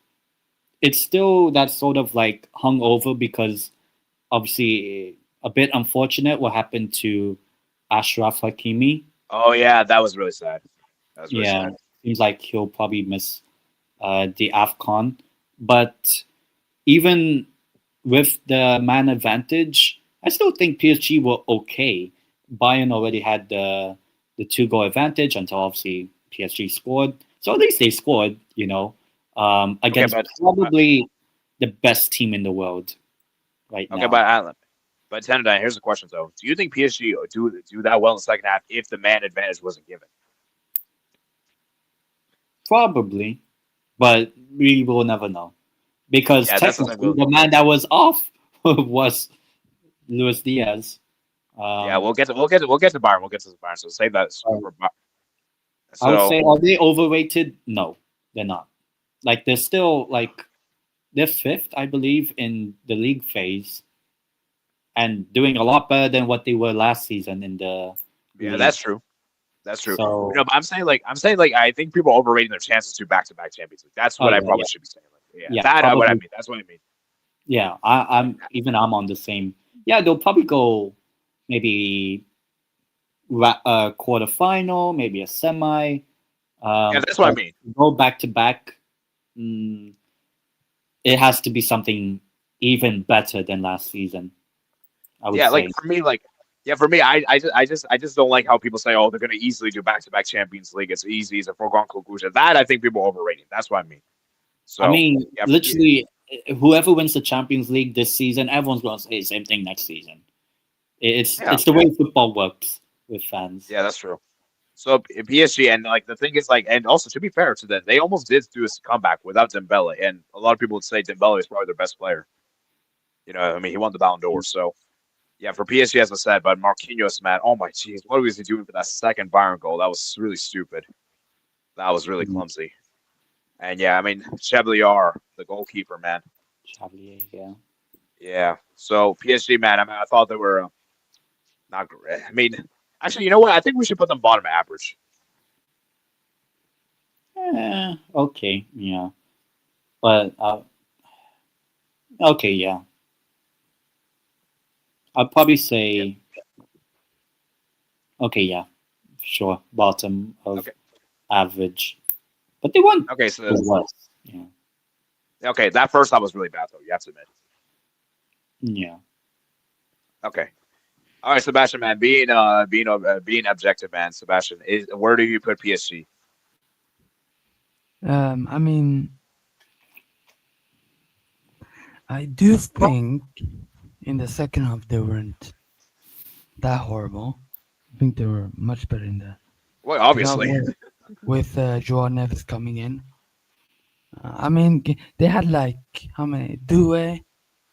it's still that sort of like hung over because obviously a bit unfortunate what happened to Ashraf Hakimi. Oh yeah, that was really sad. That was really Yeah, sad. seems like he'll probably miss the AFCON. But even with the man advantage, I still think PSG were okay. Bayern already had the 2-goal advantage until obviously PSG scored. So at least they scored, against probably the best team in the world right Okay, now. but Tendai, here's the question though: do you think PSG do that well in the second half if the man advantage wasn't given? Probably, but we will never know because Yeah, that's the technically thing. the man that was off was Luis Diaz. Yeah, we'll get to Bayern. We'll get to Bayern. So save that for Bayern. I would So say, are they overrated? No, they're not. Like they're still like they're fifth, I believe, in the league phase, and doing a lot better than what they were last season in the yeah, league. that's true. That's true. So But I'm saying like I think people are overrating their chances to back-to-back Champions League. That's what I probably should be saying. Like, yeah, that's what I mean. That's what I mean. Yeah, I'm on the same. Yeah, they'll probably go maybe quarterfinal, maybe a semi. Yeah, that's what I mean. Go back to back. It has to be something even better than last season. I would say. Like for me, I just don't like how people say, oh, they're going to easily do back-to-back Champions League. It's easy. It's a foregone conclusion. That I think people are overrating. That's what I mean. So I mean, literally whoever wins the Champions League this season, everyone's going to say the same thing next season. Yeah, It's the way football works with fans. yeah, that's true. So PSG and like the thing is like, and also to be fair to them, they almost did do a comeback without Dembele, and a lot of people would say Dembele is probably their best player. I mean, he won the Ballon d'Or, so yeah, for PSG as I said, but Marquinhos, man, oh my jeez, what was he doing for that second Bayern goal? That was really stupid. That was really Mm, clumsy. And yeah, I mean, Chevalier, the goalkeeper, man. Xavier, yeah. Yeah. So PSG, man, I mean, I thought they were not great. I mean, actually, you know what? I think we should put them bottom average. Okay, yeah. But okay, yeah. I'd probably Yeah. say okay, yeah, sure, bottom of Okay. average. But they weren't Okay. So the worst. Yeah, okay, that first half was really bad, though. You have to admit. yeah. Okay. All right, Sebastian, man, being objective, man. Sebastian, where do you put PSG? I mean, I do think in the second half they weren't that horrible. I think they were much better in the Well, second half obviously. with Joao Neves coming in. I mean, they had like how many? Due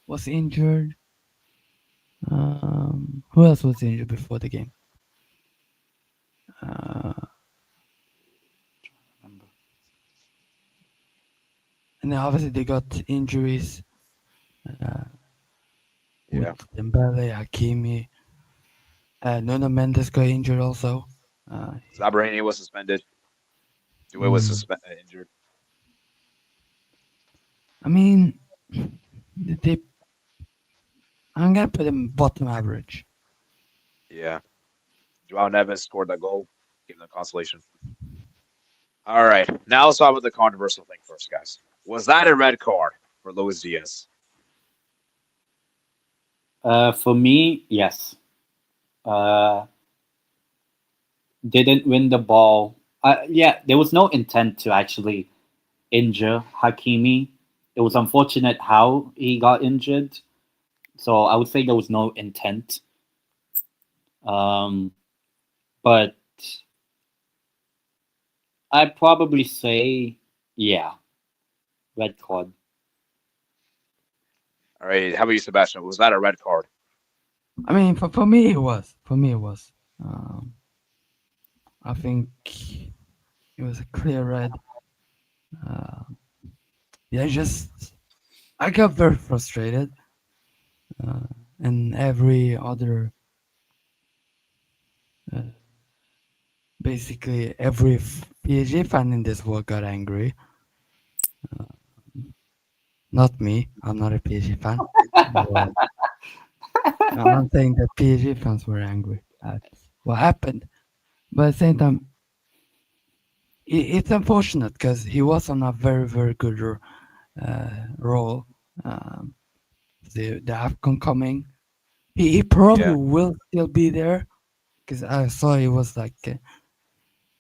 was injured. Who else was injured before the game? Uh, and then obviously they got injuries uh, with Yeah. Dembele, Hakimi. Nuno Mendes got injured also. Uh, Zabarani was suspended. Due was mm, injured. I mean, they. I'm gonna put them bottom average. Yeah. Joao Neves scored that goal, gave them consolation. All right. Now let's talk about the controversial thing first, guys. Was that a red card for Luis Diaz? For me, yes. Uh, didn't win the ball. Yeah, there was no intent to actually injure Hakimi. It was unfortunate how he got injured. So I would say there was no intent. Um, but I'd probably say, yeah, red card. All right. How about you, Sebastian? Was that a red card? I mean, for me it was. For me it was. I think it was a clear red. Uh, yeah, just I got very frustrated, uh, and every other, uh, basically every PSG fan in this world got angry. Uh, Not me. I'm not a PSG fan. But I'm saying that PSG fans were angry at what happened. But at the same time, it's unfortunate because he was on a very, very good role. Um, the AFCON coming. He probably Yeah. will still be there because I saw he was like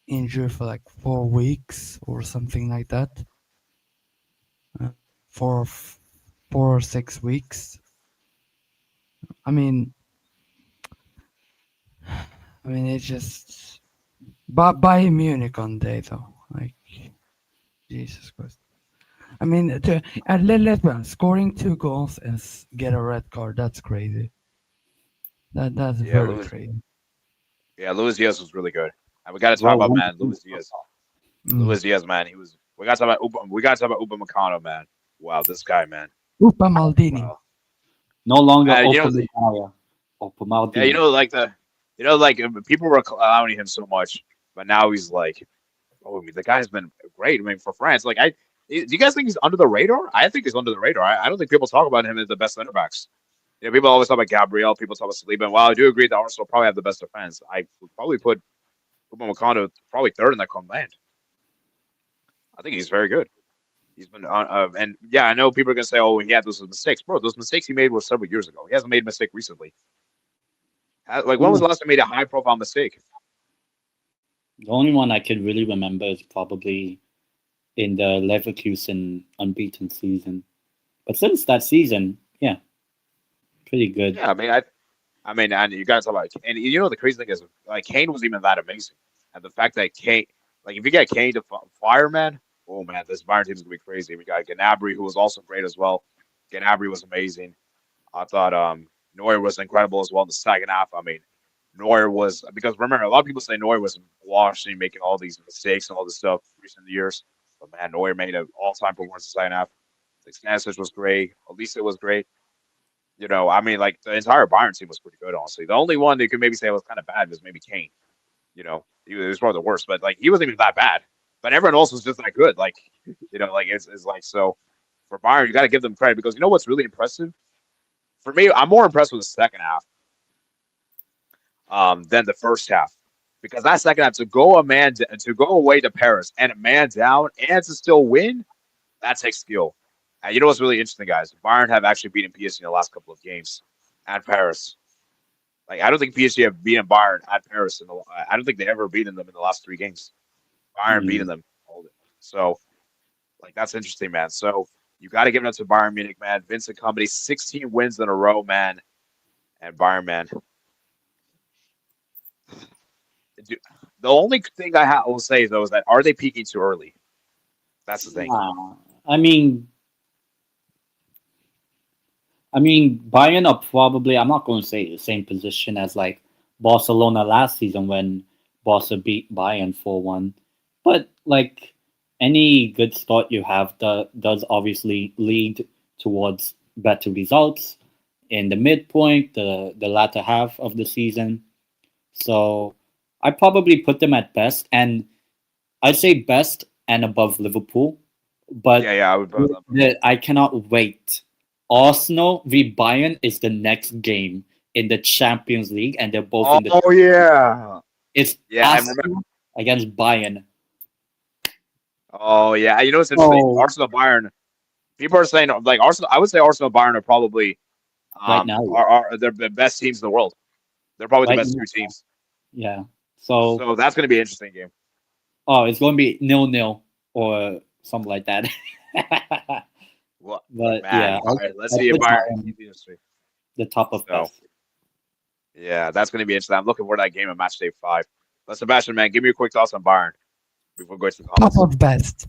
injured for like 4 weeks or something like that. Uh, for 4 or 6 weeks. I mean, it's just but Bayern Munich on day though. Like Jesus Christ. I mean, let's be honest, scoring 2 goals and get a red card. That's crazy. That's Yeah. very Luis. crazy. Yeah. Luis Diaz was really good. And we got to talk Well, about man, Luis Diaz. Mm. Luis Diaz, man. He was. We got to talk about. We got to talk about Upamecano, man. Wow, this guy, man. Upa Maldini. Wow. no longer You know, Opamecano. yeah, Opamaldini. like like people were clowning him so much, but now he's like, oh, I mean, the guy's been great. I mean, for France, like, do you guys think he's under the radar? I think he's under the radar. I don't think people talk about him as the best center backs. People always talk about Gabriel. People talk about Saliba. And while I do agree that Arsenal probably have the best defense, I would probably put Upamecano probably third in that command. I think he's very good. He's been and yeah, I know people are gonna say, "Oh, he had those mistakes, bro." Those mistakes he made were several years ago. He hasn't made a mistake recently. Like, when was Yeah. the last time he made a high-profile mistake? The only one I could really remember is probably in the Leverkusen unbeaten season. But since that season, yeah, pretty good. Yeah, I mean, and you guys talk about, and you know the crazy thing is, like Kane wasn't even that amazing, and the fact that Kane, like if you get Kane to fire, man, oh man, this Bayern team is gonna be crazy. We got Gnabry, who was also great as well. Gnabry was amazing. I thought Neuer was incredible as well in the second half. I mean, Neuer was because remember a lot of people say Neuer was washed and making all these mistakes and all this stuff recent years, but man, Neuer made an all-time performance in the second half. Like Stanisic was great, Alisa was great. You know, I mean, like the entire Bayern team was pretty good, honestly. The only one that could maybe say was kind of bad was maybe Kane. You know, he was probably the worst, but like he wasn't even that bad. But everyone else was just that good. Like, you know, like it's like so for Bayern, you got to give them credit because you know what's really impressive for me. I'm more impressed with the second half than the first half because that second half to go away to Paris and a man down and to still win, that takes skill. And you know what's really interesting, guys? Bayern have actually beaten PSG in the last couple of games at Paris. Like I don't think PSG have beaten Bayern at Paris I don't think they ever beaten them in the last 3 games. Bayern Mm. beating them. So like that's interesting, man. So you got to give it up to Bayern Munich, man. Vincent Company, 16 wins in a row, man. And Bayern, man. Dude, the only thing will say though is that are they peaking too early? That's the thing. I mean, Bayern are probably, I'm not going to say the same position as like Barcelona last season when Barca beat Bayern 4-1. But like any good start you have does obviously lead towards better results in the midpoint, the latter half of the season. So I probably put them at best, and I'd say best and above Liverpool. But Yeah, I would put them. I cannot wait. Arsenal v Bayern is the next game in the Champions League, and they're both in the. Oh yeah, It's yeah. I remember. Arsenal against Bayern. Oh yeah, you know what's interesting? Oh, Arsenal Bayern. People are saying like Arsenal. I would say Arsenal Bayern are probably right now, they're the best teams in the world. They're probably the right best now, two teams. yeah. So, So that's going to be an interesting game. it's going to be 0-0 or something like that. Well, But man, yeah, all right, let's I'll see if put Bayern. Bayern the top of So best. yeah, that's going to be interesting. I'm looking for that game at Matchday 5. Let's Sebastian, man, give me your quick thoughts on Bayern before we go to the Top comments. of best.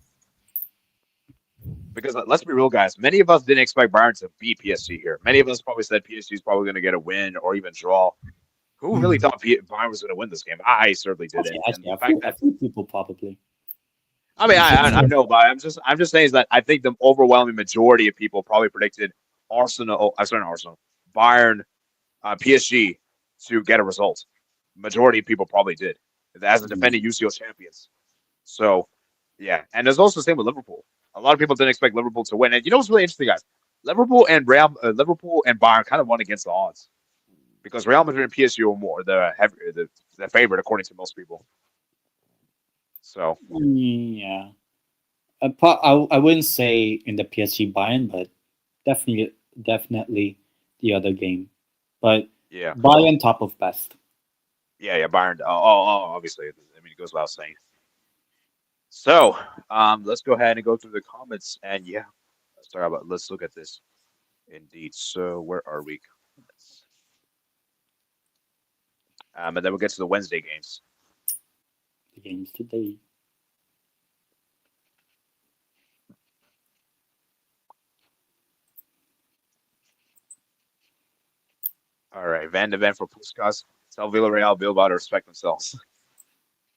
Because let's be real, guys. Many of us didn't expect Bayern to beat PSG here. Many of us probably said PSG is probably going to get a win or even draw. Who really thought Bayern was going to win this game? I certainly didn't. And Actually, the fact a that few people probably. I mean, I know, but I'm just saying is that I think the overwhelming majority of people probably predicted Arsenal. I'm sorry, not Arsenal, Bayern, PSG to get a result. Majority of people probably did as the defending UCL champions. So yeah, and there's also the same with Liverpool. A lot of people didn't expect Liverpool to win, and you know what's really interesting, guys? Liverpool and Bayern kind of won against the odds because Real Madrid and PSG were more the favorite according to most people. So Yeah. I wouldn't say in the PSG Bayern, but definitely the other game. But yeah, Bayern top of best. yeah, Bayern. Obviously, I mean, it goes without saying. So, let's go ahead and go through the comments, and yeah, let's look at this. Indeed. So, where are we? Comments. And then we'll get to the Wednesday games. The games today. All right, Van de Ven for Puskas. Tell Villarreal Bilbao to respect themselves.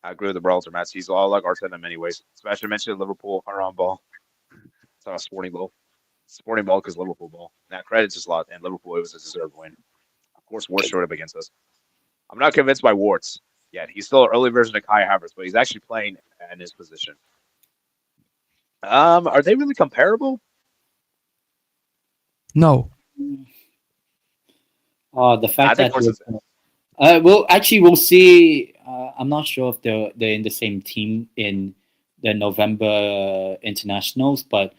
I agree with the Gibraltar match. He's all like Arteta in many ways. Especially mentioned Liverpool around ball. It's not a sporting ball. Sporting ball because Liverpool ball. Now credits a lot, and Liverpool it was a deserved win. Of course, Warts showed up against us. I'm not convinced by Warts yet. He's still an early version of Kai Havertz, but he's actually playing in his position. Are they really comparable? No. The fact that Warts is, we'll see. I'm not sure if they're in the same team in the November internationals, but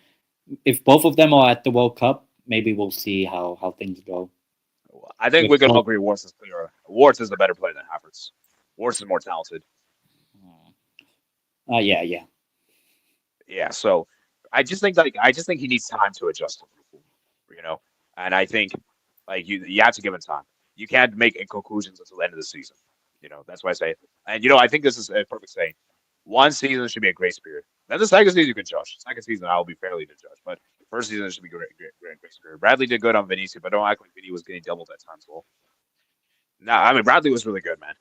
if both of them are at the World Cup, maybe we'll see how things go. I think we can all agree Warts is clearer. Warts is the better player than Havertz. Warts is more talented. Yeah. Yeah, so I just think he needs time to adjust to Liverpool. you know. And I think like you have to give him time. You can't make conclusions until the end of the season. That's why I say. And I think this is a perfect saying. One season should be a grace period. Then the second season you can judge. Second season I will be fairly to judge, but first season should be grace period. Bradley did good on Vinicius, but don't act like Vinny was getting doubled at times. Well, no, I mean Bradley was really good, man.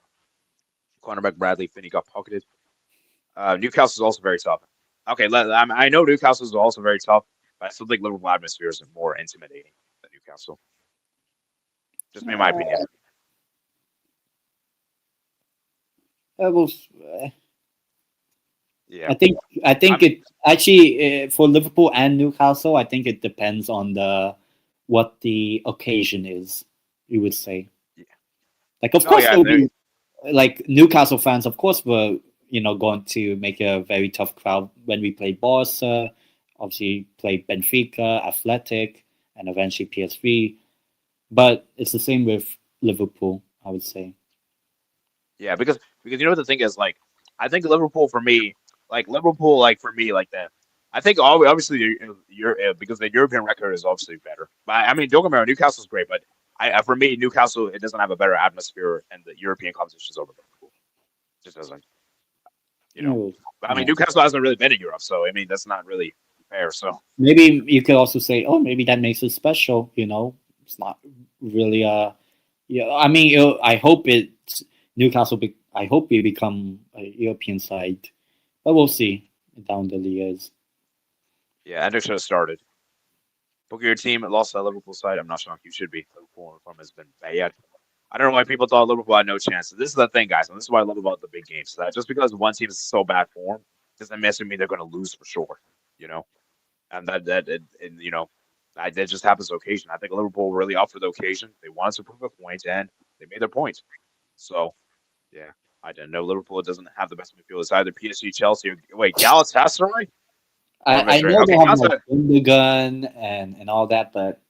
Cornerback Bradley, Finney got pocketed. Newcastle is also very tough. Okay, I know Newcastle is also very tough, but I still think Liverpool atmosphere is more intimidating than Newcastle. Just me, in my opinion. Yeah. I think it actually for Liverpool and Newcastle. I think it depends on what the occasion is. You would say, like of course there'll be like Newcastle fans. Of course, were going to make a very tough crowd when we play Barca. Obviously, play Benfica, Athletic, and eventually PSV. But it's the same with Liverpool, I would say. Yeah, because the thing is, like, I think Liverpool for me, like that. I think obviously because the European record is obviously better. But I mean, don't get me wrong, Newcastle's great, but for me, Newcastle it doesn't have a better atmosphere and the European competitions over Liverpool. It just doesn't. I mean, Newcastle hasn't really been in Europe, so I mean that's not really fair. So maybe you could also say, oh, maybe that makes it special. It's not really I mean, I hope it's Newcastle. I hope we become a European side, but we'll see down the years. Yeah, Hendrick should have started. Book your team lost to Liverpool side. I'm not shocked. You should be. Liverpool form has been bad. I don't know why people thought Liverpool had no chance. This is the thing, guys, and this is what I love about the big games. That just because one team is so bad form doesn't necessarily mean they're going to lose for sure. And that just happens to occasion. I think Liverpool really up for the occasion. They wanted to prove a point, and they made their point. So, yeah, I didn't know Liverpool doesn't have the best midfield. It's either PSG, Chelsea, or wait, Galatasaray. I know they have like Gundogan and all that, but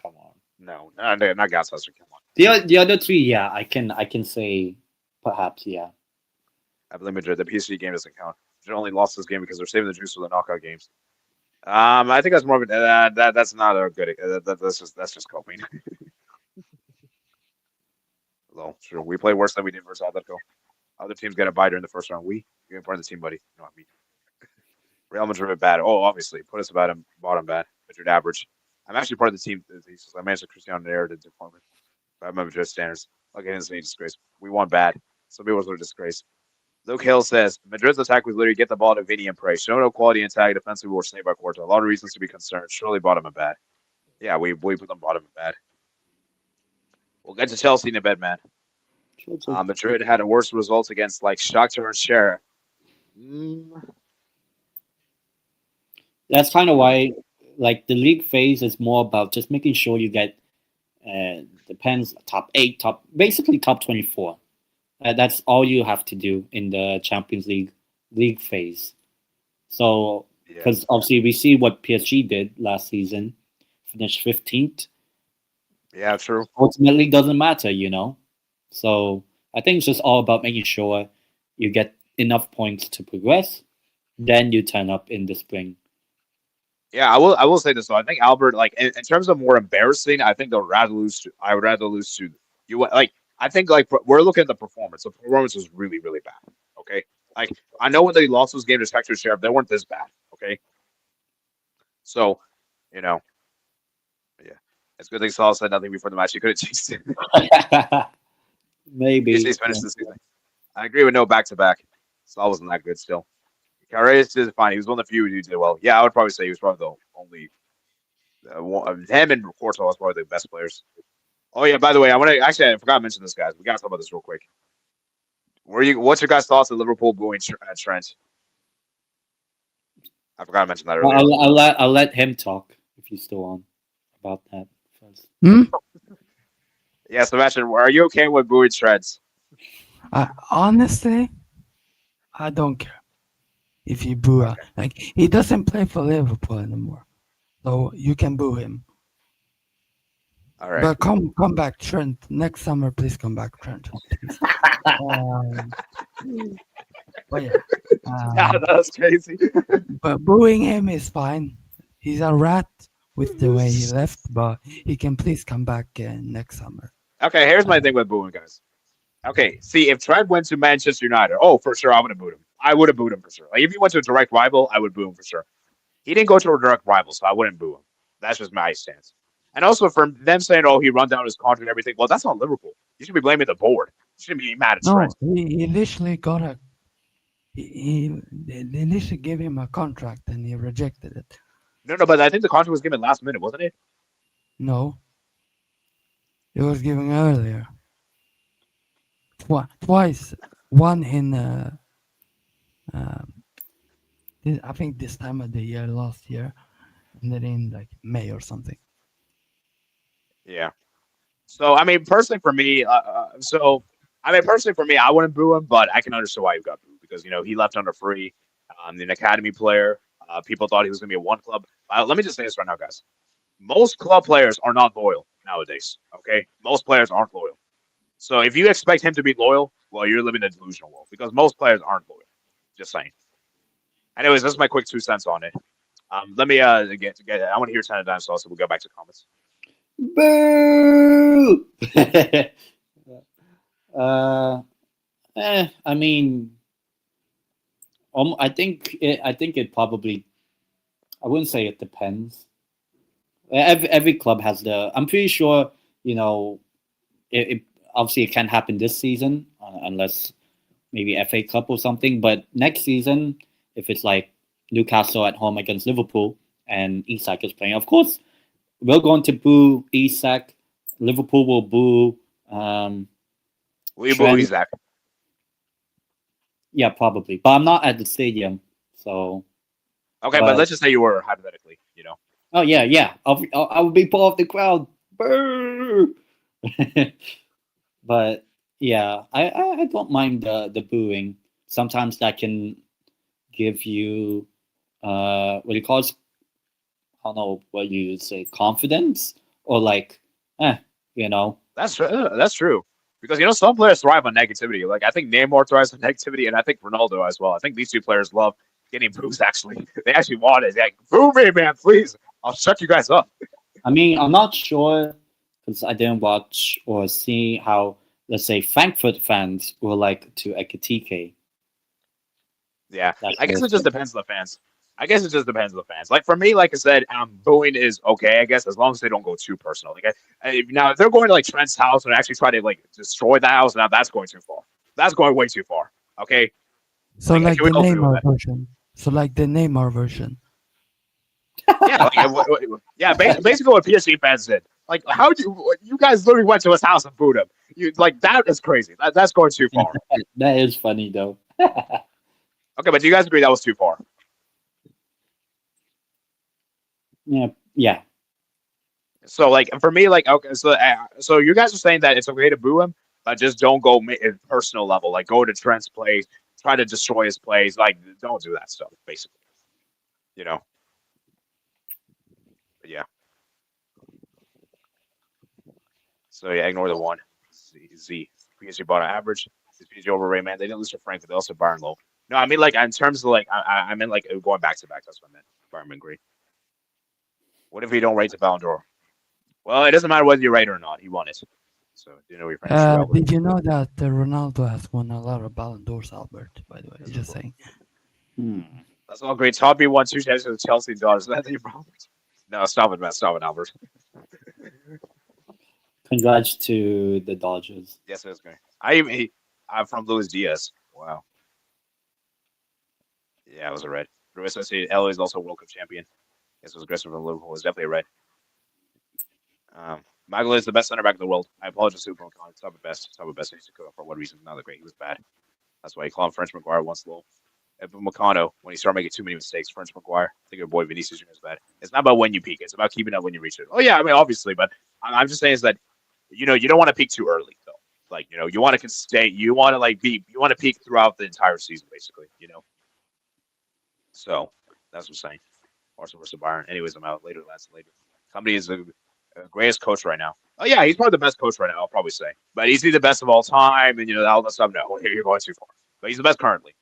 come on. No, not Galatasaray. Come on. The other three, yeah, I can say perhaps, yeah. I believe Madrid. The PSG game doesn't count. Madrid only lost this game because they're saving the juice for the knockout games. I think that's more of a that's not a good. That's just coping. Well, sure, we play worse than we did versus Atletico. Other teams get a bye during the first round. You're part of the team, buddy. You know what I mean? Real Madrid bad. Oh, obviously, put us about bottom bad. Madrid average. I'm actually part of the team. I managed to Cristiano narrative department. By Madrid standards. Okay, it's a disgrace. We won bad. Some people are a disgrace. Luke Hill says Madrid's attack was literally get the ball to Vinny and pray. Show no quality in tag defensively or snake by quarter. A lot of reasons to be concerned. Surely bottom and bad. Yeah, we put them bottom and bad. We'll get to Chelsea in a bed, man. Madrid had a worse results against like Shakhtar and Sheriff. That's kind of why, like the league phase is more about just making sure you get depends top 8, basically top 24. That's all you have to do in the Champions League phase. So because obviously we see what PSG did last season, finished 15th. Yeah, true. Ultimately, doesn't matter, So I think it's just all about making sure you get enough points to progress. Then you turn up in the spring. Yeah, I will say this though. I think Albert, like in terms of more embarrassing, I think I would rather lose to you. Like I think like we're looking at the performance. The performance was really, really bad. Okay, like I know when they lost those games to Spectre Sheriff, they weren't this bad. Okay, so yeah, it's good they Salah said nothing before the match. He could have changed it. Maybe he's finished the season. I agree with no back to back. Salah wasn't that good still. Carreras did fine. He was one of the few who did well. Yeah, I would probably say he was probably the only him and Courtois was probably the best players. Oh yeah, by the way, I forgot to mention this, guys. We gotta talk about this real quick. What's your guys' thoughts on Liverpool booing Trent? I forgot to mention that earlier. I'll let him talk if he's still on about that first. Yeah, Sebastian, are you okay with booing Trent? Honestly, I don't care if you boo. Okay. Like he doesn't play for Liverpool anymore, so you can boo him. All right. But come back, Trent. Next summer, please come back, Trent. But yeah. That's crazy. But booing him is fine. He's a rat with the way he left, but he can please come back next summer. Okay, here's my thing with booing, guys. Okay, see, if Trent went to Manchester United, oh, for sure, I would have booed him. I would have booed him for sure. Like, if he went to a direct rival, I would boo him for sure. He didn't go to a direct rival, so I wouldn't boo him. That's just my stance. And also, for them saying, oh, he run down his contract and everything, well, that's not Liverpool. You should be blaming the board. You shouldn't be mad at Trent. No, he literally got a. They literally gave him a contract and he rejected it. No, but I think the contract was given last minute, wasn't it? No, it was given earlier. Twice. One in I think this time of the year last year, and then in like May or something. Yeah. So I mean, personally for me, I wouldn't boo him, but I can understand why he got booed because he left under free, an academy player. People thought he was going to be a one club. Let me just say this right now, guys. Most club players are not loyal nowadays. Okay, most players aren't loyal. So if you expect him to be loyal, well, you're living in a delusional world because most players aren't loyal. Just saying. Anyways, that's my quick 2 cents on it. Let me get. I want to hear 10 of times, so we'll go back to comments. Boo! I mean, I think it probably. I wouldn't say it depends. Every club has I'm pretty sure it obviously it can't happen this season unless maybe FA Cup or something. But next season, if it's like Newcastle at home against Liverpool and Isak is playing, of course we're going to boo Isak. Liverpool will boo. Will you boo Isak? Yeah, probably. But I'm not at the stadium, so. Okay, but let's just say you were hypothetically. Oh yeah. I'll be part of the crowd. Boo! But yeah, I don't mind the booing. Sometimes that can give you what do you call it? I don't know what you say, confidence or like, That's true. Because some players thrive on negativity. Like I think Neymar thrives on negativity, and I think Ronaldo as well. I think these two players love getting boos. Actually, they actually want it. They're like, boo me, man, please. I'll shut you guys up. I mean, I'm not sure because I didn't watch or see how, let's say, Frankfurt fans were like to Ekitike. Yeah, I guess it just depends on the fans. Like for me, like I said, booing is okay, I guess, as long as they don't go too personal. Like, now if they're going to like Trent's house and actually try to like destroy the house, now that's going too far. That's going way too far. Okay. So like the Neymar version. Yeah, basically what PSG fans did. Like, how do you guys literally went to his house and booed him? That is crazy. That's going too far. That is funny though. Okay, but do you guys agree that was too far? Yeah. So, like, for me, like, okay, so you guys are saying that it's okay to boo him, but just don't go at personal level. Like, go to Trent's place, try to destroy his plays. Like, don't do that stuff, basically. But yeah. So, yeah, ignore the one. Z. PSG bought an average. Is PSG overrated, man? They didn't lose to Frank, but they also Bayern low. No, I mean, like, in terms of, like, I meant, like, going back to back. That's what I meant. Bayern great. What if we don't rate the Ballon d'Or? Well, it doesn't matter whether you rate it or not. He won it. So, your friend. Did you know that Ronaldo has won a lot of Ballon d'Ors, Albert? By the way, just saying. That's all great. Toby won 2 championships with Chelsea daughters. Is that your problem? No, stop it, man. Stop it, Albert. Congrats to the Dodgers. Yes, it was great. I'm from Luis Diaz. Wow. Yeah, it was a red. Luis LA is also World Cup champion. This was aggressive from Liverpool. It's definitely a red. Michael is the best center back in the world. I apologize to Super It's not the best. It's not the best. For what reason? Not that great. He was bad. That's why he called him French Maguire once low. Meccano, when he started making too many mistakes, French Maguire. I think your boy Vinicius Jr. is bad. It's not about when you peak. It's about keeping up when you reach it. Oh, yeah, I mean, obviously. But I'm just saying is that, you don't want to peak too early, though. Like, you want to stay. You want to, you want to peak throughout the entire season, basically, So, that's what I'm saying. Arsenal versus Bayern. Anyways, I'm out later. Company is the greatest coach right now. Oh yeah, he's probably the best coach right now. I'll probably say, but is he the best of all time? And all that stuff. No, you're going too far. But he's the best currently.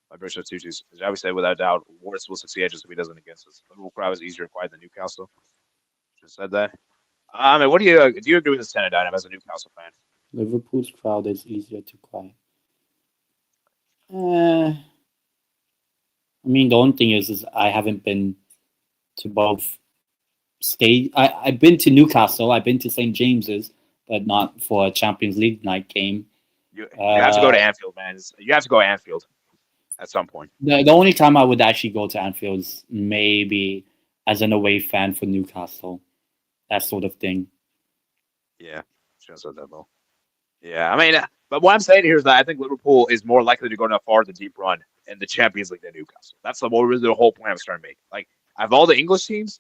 My British Tutus, as I would say, without doubt, Wards will succeed just if he doesn't against us. Liverpool crowd is easier to quiet than Newcastle. Just said that. I mean, what do you agree with this Tenant Dynam as a Newcastle fan? Liverpool's crowd is easier to quiet. I mean, the only thing is I haven't been to both stage. I've been to Newcastle. I've been to St James's, but not for a Champions League night game. You have to go to Anfield, man. You have to go to Anfield at some point. The only time I would actually go to Anfield is maybe as an away fan for Newcastle, that sort of thing. Yeah, should have that though. Yeah, I mean, but what I'm saying here is that I think Liverpool is more likely to go that far the deep run in the Champions League than Newcastle. That's the whole point I was trying to make. Like, of all the English teams,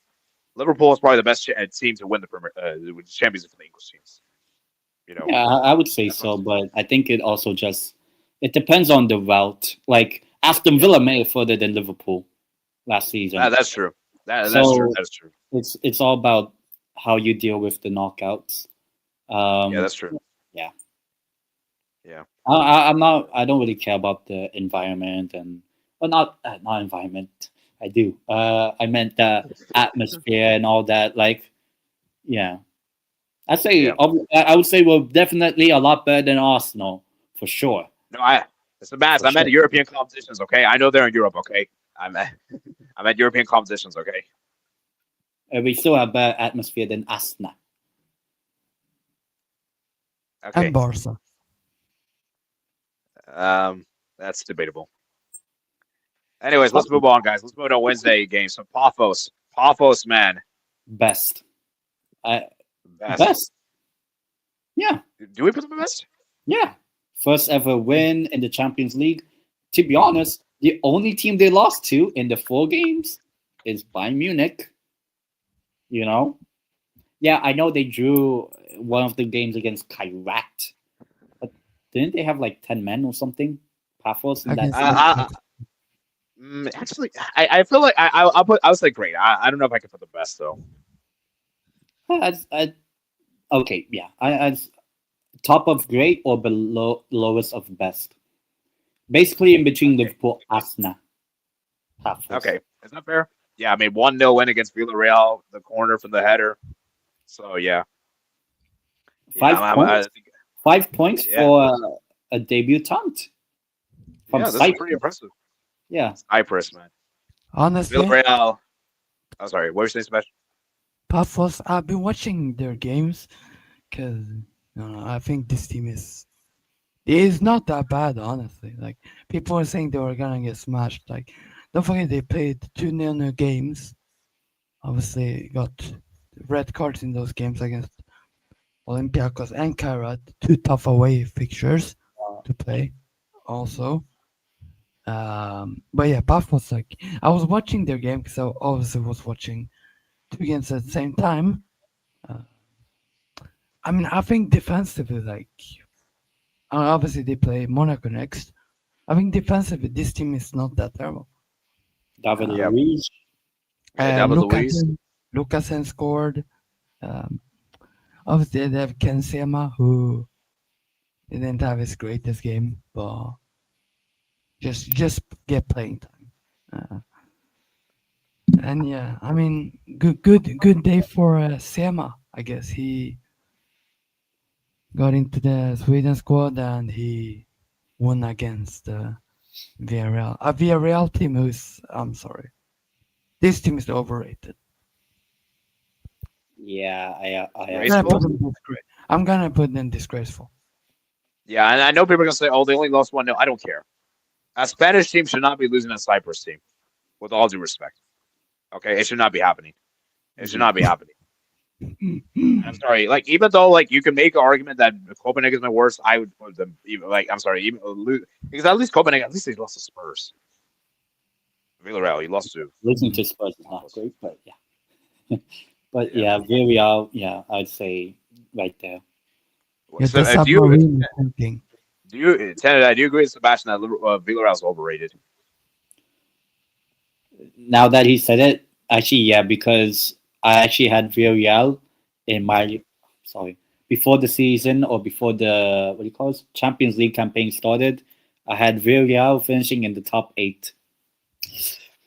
Liverpool is probably the best team to win the Champions League for the English teams. Yeah, I would say so, but I think it also it depends on the route. Like Aston Villa made it further than Liverpool last season. That's true. That's true. That's true. It's all about how you deal with the knockouts. Yeah, that's true. Yeah. Yeah. I'm not. I don't really care about the environment not environment. I do. I meant the atmosphere and all that. Like, yeah. I would say we're definitely a lot better than Arsenal for sure. No, it's a match. I'm at European competitions. Okay, I know they're in Europe. Okay, I'm at European competitions. Okay, we still have better atmosphere than Asna. Okay. And Barca. That's debatable. Anyways, let's move on, guys. Let's move to Wednesday game. So Pafos, man, best. Best. Yeah. Do we put them best? Yeah. First ever win in the Champions League. To be honest, the only team they lost to in the 4 games is Bayern Munich. Yeah, I know they drew one of the games against Kairat, but didn't they have like 10 men or something? Pafos in that. Actually, I feel like I would say great. I don't know if I can put the best though. Okay, yeah. As top of great or below lowest of best. Basically in between Liverpool, Asna. Okay, is that fair? Yeah, I mean 1-0 win against Villarreal, the corner from the header. So yeah. 5 points. 5 points for a debutant. That's pretty impressive. Yeah. Cyprus, man. Honestly, Villarreal. Oh, sorry. What were you saying, Sebastian? Pafos, I've been watching their games because I think this team is not that bad, honestly. Like, people are saying they were gonna get smashed. Like, don't forget they played 2-0 games. Obviously, got red cards in those games against Olympiacos and Kairat. 2 tough away fixtures to play. Also, but yeah, Pafos, like, I was watching their game because I obviously was watching 2 games at the same time. I mean, I think defensively, like, obviously they play Monaco next. I think defensively, this team is not that terrible. David Luiz. Lukasen scored. Obviously, they have Ken Sema, who didn't have his greatest game, but just get playing time. And yeah, I mean, good day for Sema. I guess he got into the Sweden squad and he won against Villarreal. A Villarreal team who's, I'm sorry, this team is overrated. Yeah, I'm gonna put them disgraceful. Yeah, and I know people are gonna say, "Oh, they only lost 1-0." I don't care. A Spanish team should not be losing a Cyprus team, with all due respect. Okay, it should not be happening. It should not be happening. I'm sorry. Like, even though like you can make an argument that Copenhagen is my worst, I would put them even like I'm sorry, even because at least Copenhagen, at least they lost to Spurs. Villarreal, you lost to. Losing to Spurs is not great, but yeah. But yeah, Villarreal, yeah, I'd say right there. Yeah, So, do you agree with Sebastian that Villarreal is overrated? Now that he said it, actually, yeah, because I actually had Villarreal in before the season or before the Champions League campaign started. I had Villarreal finishing in the top 8.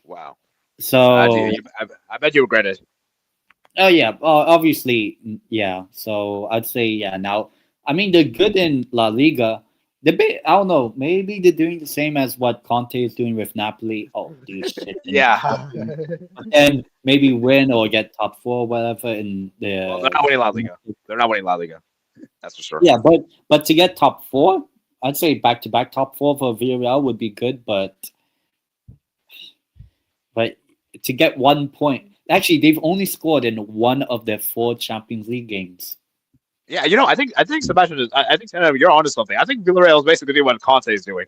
Wow. So I bet you regret it. Oh yeah, obviously, yeah. So I'd say yeah. Now, I mean, they're good in La Liga. I don't know. Maybe they're doing the same as what Conte is doing with Napoli. Oh, dude, shit. Yeah. But then maybe win or get top four, whatever. In Well, they're the not winning La Liga. They're not winning La Liga. That's for sure. yeah, but to get top four, I'd say back to back top four for Villarreal would be good. But to get 1 point, actually, they've only scored in one of their four Champions League games. Yeah, I think Sebastian is. I think Tanner, you're onto something. I think Villarreal is basically doing what Conte is doing,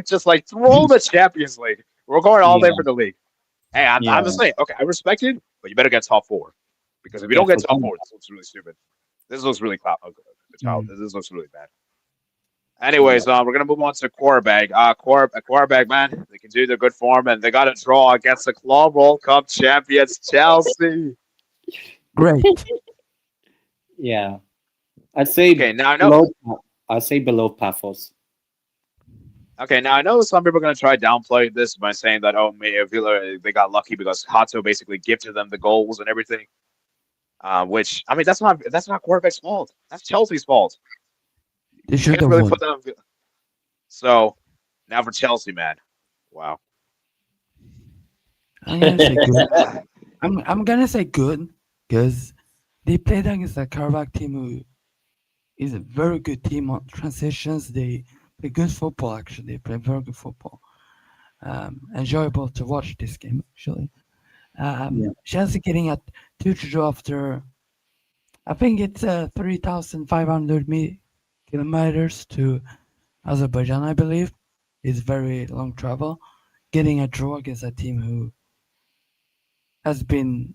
just like throw the Champions League. We're going all Yeah, in for the league. Hey, I'm yeah, just saying. Okay, I respect it, but you better get top four because if you yeah. don't get For top them, four, this looks really stupid. This looks really child. Mm. This looks really bad. yeah. Anyways, we're gonna move on to quarterback. Quarterback, man, they continue their good form, and they got a draw against the Club World Cup champions Chelsea. Great. Yeah. I'd say Okay, now I know. below. I'd say below Pafos. Okay, now I know some people are gonna try downplay this by saying that Villa they got lucky because Hato basically gifted them the goals and everything. Which I mean that's not quarterback's fault. That's Chelsea's fault. They You should can't have really won. put them. So now for Chelsea, man. Wow. I'm gonna say good. I'm gonna say good because they played against a Karabakh team who is a very good team on transitions. They play good football. Actually, they play very good football. Enjoyable to watch this game. Actually, Yeah. Chelsea getting a 2 to draw after I think it's 3,500 kilometers to Azerbaijan. I believe it's very long travel. Getting a draw against a team who has been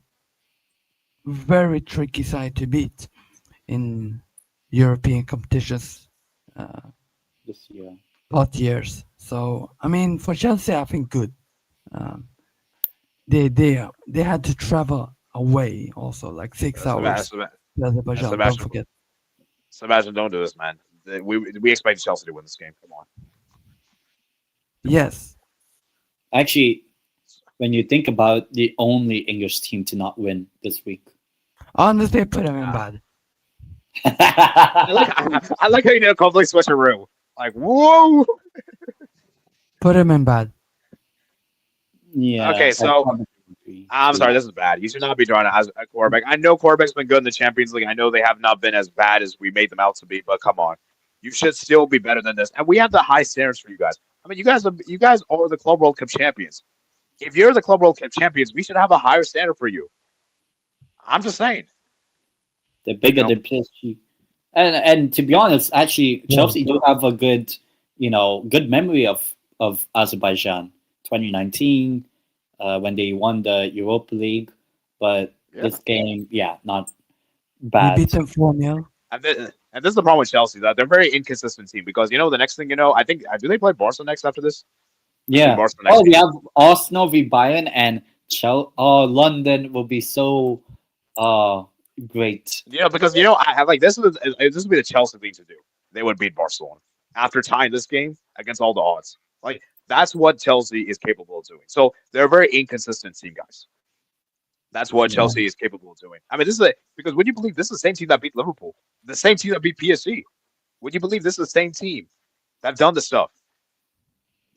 very tricky side to beat in European competitions This year. past years. So I mean, for Chelsea, I think good. Um, they had to travel away also, like 6 hours to Azerbaijan. Don't Sebastian, forget. Sebastian, don't do this, man. We expect Chelsea to win this game. Come on. Yes, Actually, when you think about it, the only English team to not win this week. honestly, put them in Ah. bad. I like how you did a complete switcheroo. Like, whoa. Put them in bad. Yeah. Okay, I'd so probably agree. I'm sorry, this is bad. You should not be drawing as a quarterback. I know quarterback's been good in the Champions League. I know they have not been as bad as we made them out to be, but come on. You should still be better than this. And we have the high standards for you guys. I mean, you guys are the Club World Cup champions. If you're the Club World Cup champions, we should have a higher standard for you. I'm just saying. They're bigger You know? than PSG. And to be honest, actually, Yeah. Chelsea do have a good memory of Azerbaijan 2019 when they won the Europa League. But Yeah. this game, yeah, not We bad. beat them 4-0. And this is the problem with Chelsea, that they're a very inconsistent team because, the next thing you know, I think, do they play Barca next after this? Yeah. Barca next Oh, we game. have Arsenal v Bayern and Oh, London will be so great. Because I like this would be the Chelsea thing to do. They would beat Barcelona after tying this game against all the odds. Like that's what Chelsea is capable of doing. So they're a very inconsistent team, guys. That's what Yeah. Chelsea is capable of doing. I mean, because would you believe this is the same team that beat Liverpool, the same team that beat PSG? Would you believe this is the same team that's done this stuff?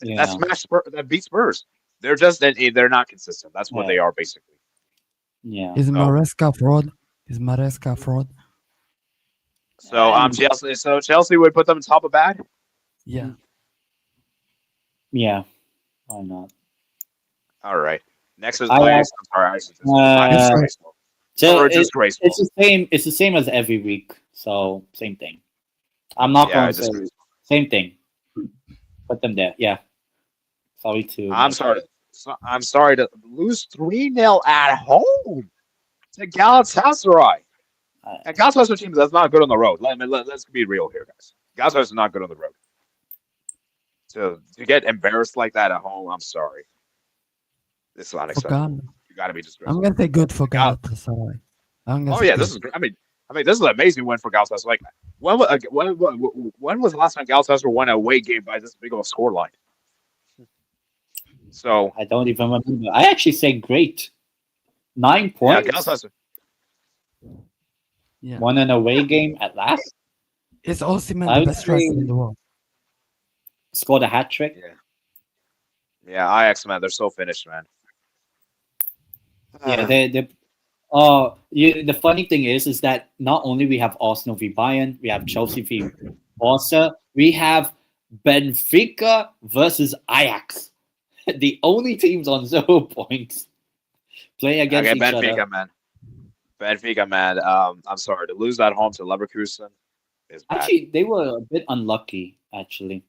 Yeah. That beat Spurs. They're not consistent. That's what they are basically. Yeah. Is Oh. Maresca fraud? Is Maresca fraud? So Chelsea. So Chelsea would put them top of bad. Yeah. Yeah. Why not? All right. Next is I Ice. I'm sorry, Ice. So Or it's disgraceful. the same. It's the same as every week. So same thing. I'm not Yeah, going to it's say disgraceful. same thing. Put them there. Yeah. Sorry to. I'm sorry. I'm sorry to lose 3-0 at home to Galatasaray. And Galatasaray team that's not good on the road. Let's be real here, guys. Galatasaray is not good on the road. To get embarrassed like that at home, I'm sorry. This is unacceptable. You got to be disgraceful. I'm gonna say good for Galatasaray. Oh yeah, this is great. I mean, this is an amazing win for Galatasaray. Like, when was the last time Galatasaray won a away game by this big of a scoreline? So I don't even remember. I actually say great. 9 points. yeah, Galatasaray. Yeah. Won an away game at last. Is Osimhen I the would best striker in say the world? scored a hat trick. Yeah. Yeah, Ajax, man, they're so finished, man. Yeah, Ah, the funny thing is that not only we have Arsenal v Bayern, we have Chelsea v Barca, we have Benfica versus Ajax. The only teams on 0 points play against okay, each other. Benfica, man. Benfica, man. I'm sorry to lose at home to Leverkusen is bad. Actually, they were a bit unlucky. Actually,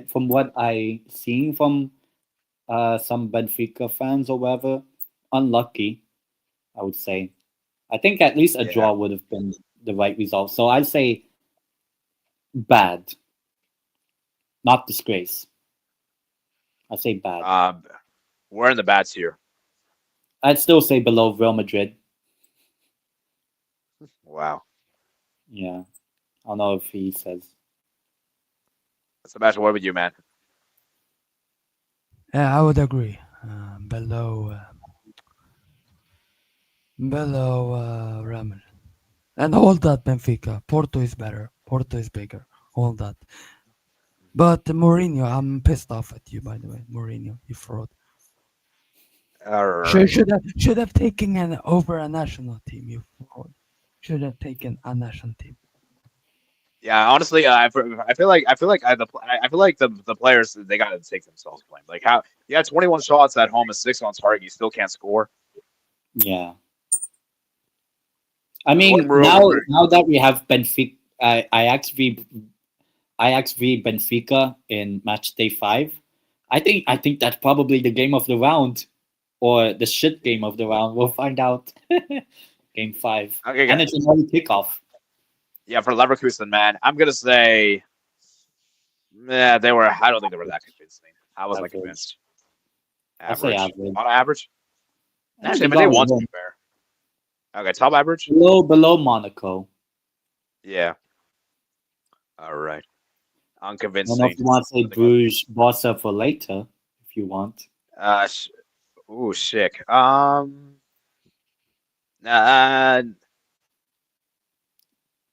from what I seen from some Benfica fans or whatever, unlucky. I would say. I think at least a Yeah. draw would have been the right result. So I'd say bad, not disgrace. I'd say bad. We're in the bad tier. I'd still say below Real Madrid. Wow. Yeah, I don't know if he says. Sebastian, what with you, man? Yeah, I would agree. Below Real Madrid. And all that Benfica. Porto is better. Porto is bigger. All that. But Mourinho, I'm pissed off at you, by the way. Mourinho, you fraud. All Should right. should have taken an over a national team. You fraud. Should have taken a national team. Yeah, honestly, I feel like the players they got to take themselves blame. Like how you had 21 shots at home and 6 on target, you still can't score. Yeah, I Like, mean now that we have Benfica, Ajax v Benfica in match day 5, I think that's probably the game of the round or the shit game of the round. We'll find out. Game 5, okay, and it's an early kickoff. yeah, for Leverkusen, man, I'm gonna say, yeah, they were. I don't think they were that convincing. I wasn't Average. convinced. I'll say Average. average. Not average. And Actually, I they mean, they got won to one be fair. Okay, top average. below Monaco. Yeah. All right. I don't know if Unconvincing. you want to say I think I- Bruges Barca for later, if you want. sh ooh, sick. Uh,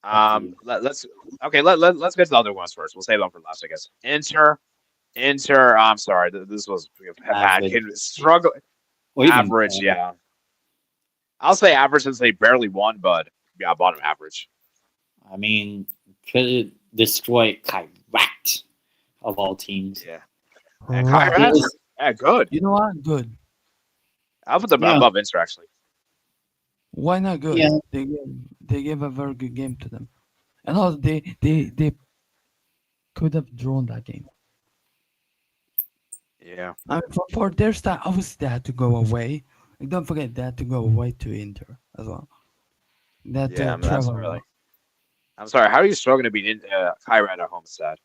Up to you. let's okay. Let's get to the other ones first. We'll save them for last, I guess. Inter. I'm sorry. This was bad. Average. Struggle. Or even Average. Yeah. I'll say average since they barely won, but yeah, bottom average. I mean, could destroy Kairat of all teams. Yeah. And Right. Kyrat? It is- Yeah, good. You know what? Good. I'll put them Yeah. above Inter actually. Why not good? Yeah. They gave a very good game to them. And also they could have drawn that game. Yeah. I mean, for their style, obviously they had to go away. Like, don't forget they had to go away to Inter as well. They had Yeah, to man, that's travel. really. I'm sorry. How are you struggling to beat Kyrat at home? Sad.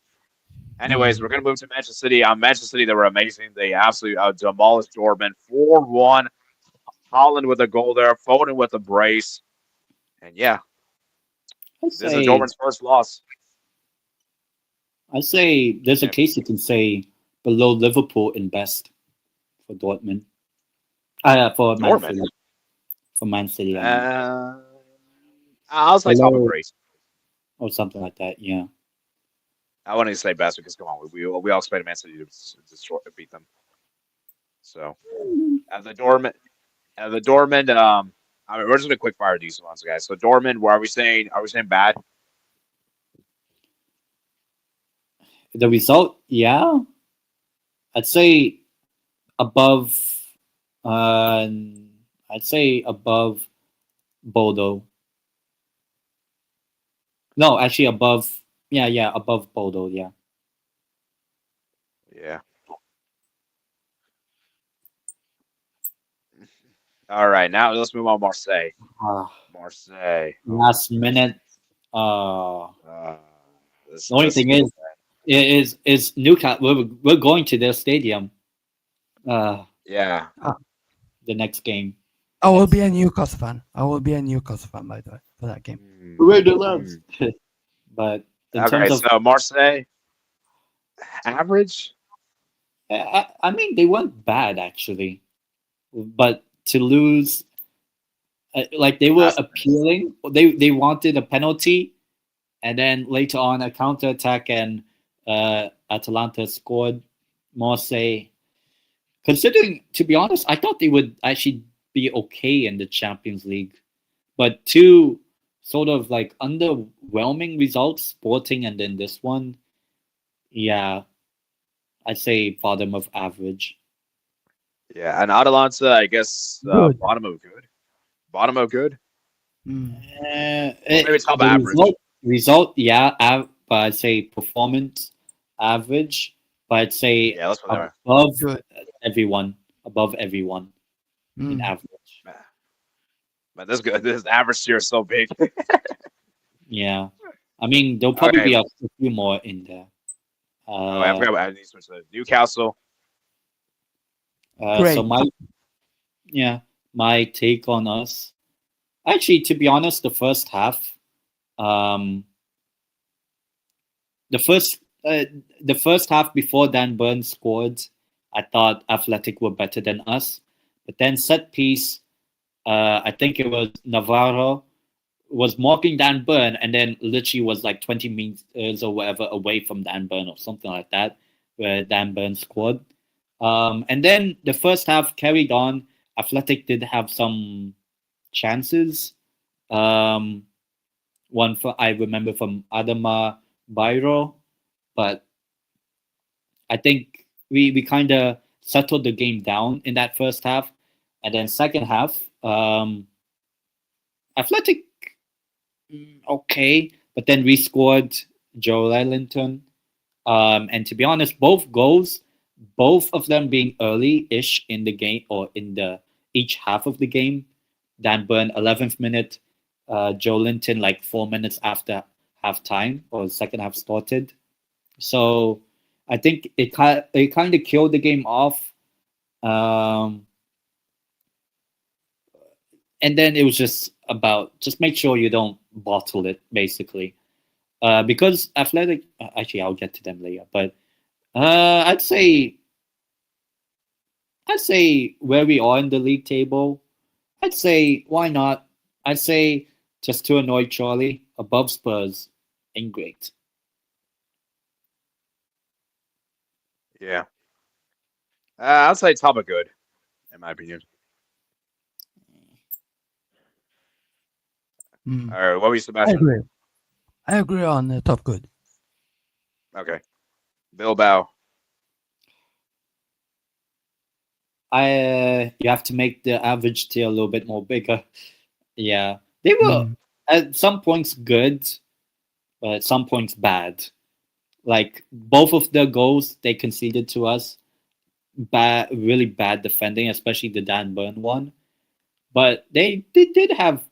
Anyways, we're gonna move to Manchester City. Manchester City, they were amazing. They absolutely demolished Dortmund 4-1. Holland with a goal there, Foden with a brace, and yeah, I'd this is say, Dortmund's first loss. there's a Yeah. case you can say below Liverpool in best for Dortmund. For Man Dortmund. City. For Man City, I mean. I'll say top of Below- brace. or something like that. Yeah. I want to say best because come on, we all expected Man City to beat them. So at the Dortmund, I mean, we're just gonna quick fire these ones, guys. So Dortmund, where are we saying? Are we saying bad? The result, yeah, I'd say above. Uh, I'd say above Bodo. No, actually above. Yeah, above Bodo. Yeah. Yeah. All right, now let's move on. Marseille. Marseille. Last minute. This, The only this- thing is Newcastle. We're going to their stadium. yeah. The next game. I will be a Newcastle fan. I will be a Newcastle fan, by the way, for that game. But in Okay, terms of, so Marseille, average. I mean, they weren't bad actually, but to lose Like they were Last minute. appealing. They wanted a penalty, and then later on a counter attack, and Atalanta scored. Marseille, considering, to be honest, I thought they would actually be okay in the Champions League, but two sort of like underwhelming results, Sporting and then this one. Yeah, I'd say bottom of average. Yeah, and Atalanta, I guess, Good. bottom of good. Bottom of good. Mm. Or maybe top The average. result, yeah, but I'd say performance average, but I'd say Yeah, let's put that. above Good. everyone, above everyone in Mm. average. Man, this good. This average tier is so big. Yeah, I mean there'll probably Okay. be a few more in there. Oh, I forgot about these ones. Newcastle. Great. So my take on us. Actually, to be honest, the first half, um, the first the first half before Dan Burn scored, I thought Athletic were better than us. But then set piece, I think it was Navarro was mocking Dan Burn, and then literally was like 20 meters or whatever away from Dan Burn or something like that, where Dan Burn scored. And then the first half carried on. Athletic did have some chances. Um, one for I remember from Adama Bairo, but I think we kind of settled the game down in that first half, and then second half, Athletic okay, but then we scored Joe Ellington, and to be honest, both goals, both of them being early-ish in the game or in the each half of the game. Dan Burn 11th minute, Joe Linton like 4 minutes after halftime or second half started. So I think it kind of killed the game off, um, and then it was just about just make sure you don't bottle it basically, because Athletic. Actually, I'll get to them later, but I'd say where we are in the league table. I'd say why not? I'd say just to annoy Charlie, above Spurs, ain't great. Yeah. I'll say top of good, in my opinion. Mm. All right. What were you, I Sebastian? agree. I agree on the top good. Okay. Bilbao. You have to make the average tier a little bit more bigger. Yeah, they were Mm. at some points good, but at some points bad. Like both of the goals they conceded to us, bad, really bad defending, especially the Dan Burn one. But they did have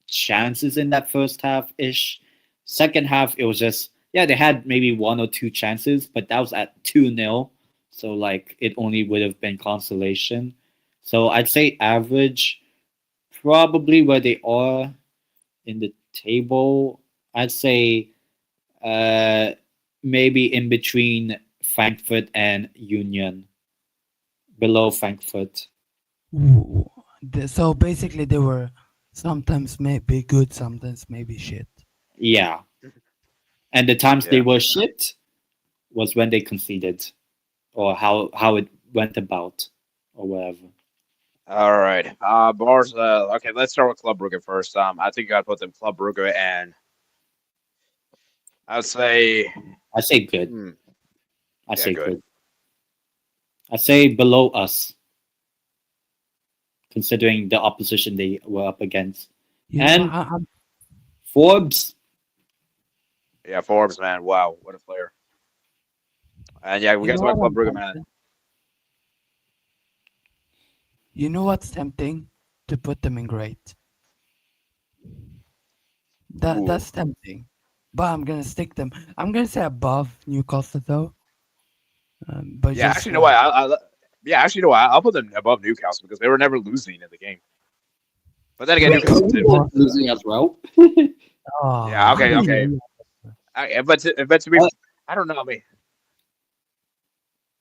chances in that first half ish. Second half, it was just yeah, they had maybe one or two chances, but that was at 2-0. So like it only would have been consolation. So I'd say average, probably where they are in the table. I'd say uh, maybe in between Frankfurt and Union, below Frankfurt. Ooh. So basically, they were sometimes maybe good, sometimes maybe shit. Yeah, and the times they Yeah. were shit was when they conceded, or how it went about, or whatever. All right. Bars. Okay. Let's start with Club Brugge first. I think I put them Club Brugge, and I would say, I say good. hmm, I yeah, say good. good. I say below us, considering the opposition they were up against. You know, And Forbes, Yeah, Forbes, man. Wow, what a player. And yeah, we you got know my what Club I'm Brugge, man. tempted? You know what's tempting? To put them in great. Ooh. That's tempting. But I'm gonna stick them. I'm gonna say above Newcastle though. But Yeah, just actually, you know what? Yeah, actually, you know what? I'll put them above Newcastle because they were never losing in the game. But then again, great. Newcastle did win. losing as well. Yeah, Oh, okay, okay. But to be, Uh, I don't know. I mean,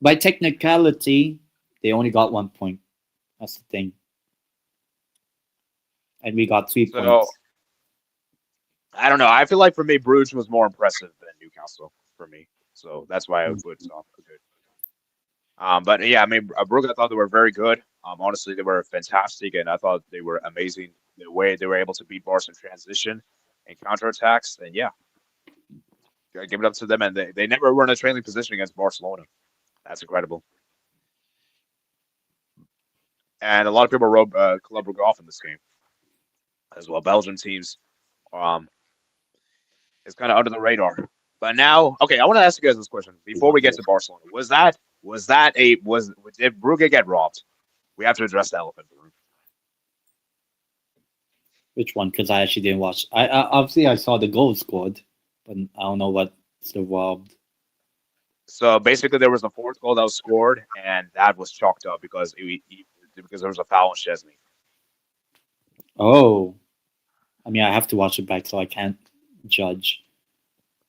by technicality, they only got 1 point. That's the thing. and we got 3 So points. I don't know. I feel like for me, Bruges was more impressive than Newcastle for me. So that's why I would put good. But yeah, I mean, Brugge, I thought they were very good. Honestly, they were fantastic, and I thought they were amazing the way they were able to beat Barca in transition and counterattacks. And yeah, I give it up to them. And they never were in a trailing position against Barcelona. That's incredible. And a lot of people wrote Club Brugge off in this game as well. Belgian teams, um, it's kind of under the radar. But now, okay, I want to ask you guys this question before we get to Barcelona. Did Brugge get robbed? We have to address the elephant in the room. Which one? Because I actually didn't watch. I obviously I saw the goal scored, but I don't know what's the robbed. So basically, there was a fourth goal that was scored, and that was chalked up because there was a foul on Chesney. Oh, I mean, I have to watch it back, so I can't judge.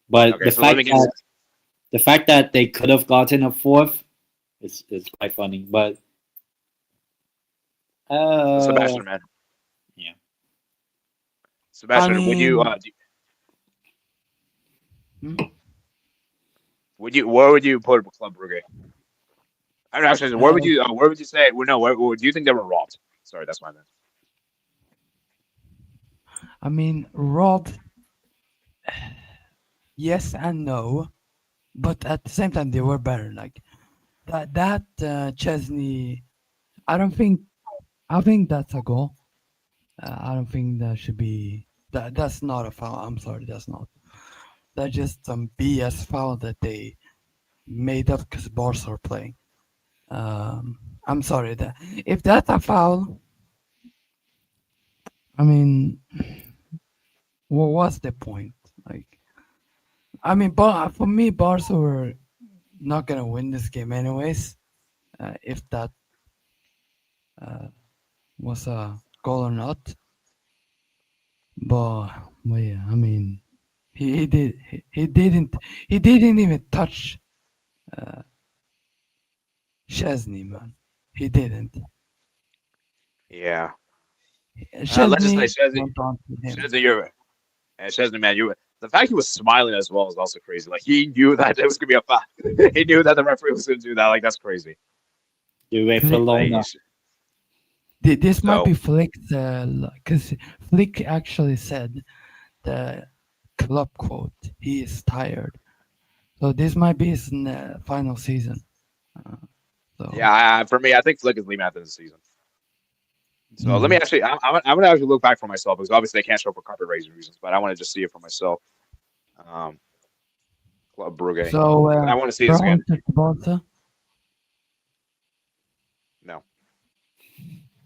But Okay, the fact that they could have gotten a fourth is quite funny. But Sebastian, man. Yeah. Sebastian, I would you Hmm? where would you put Club Brugge? I don't actually. Where would you say? Well, no, where do you think they were robbed? Sorry, that's my bad. I mean, robbed. Yes and no, but at the same time they were better. Like that Chesney. I think that's a goal. I don't think that should be. That's not a foul. I'm sorry, that's not. That's just some BS foul that they made up because Barca are playing. I'm sorry that if that's a foul, I mean, what was the point? Like, I mean, but for me, Barca were not gonna win this game anyways. If that was a goal or not, but yeah, I mean, he didn't even touch Chesney, man. He didn't. Yeah. Let's just say Chesney Chesney, went on to him. Chesney, man, the fact he was smiling as well is also crazy. Like he knew that it was gonna be a foul. He knew that the referee was gonna do that. Like that's crazy. You wait for Flick, Lona. this might So be Flick's, because Flick actually said the club quote, he is tired. So this might be his final season. So yeah, for me, I think Flick is leaving after the season. So let me mhm. actually, I'm gonna actually look back for myself because obviously they can't show for copyright reasons, but I want to just see it for myself. Club Brugge. So I want to see your this again. answer to Barca? No.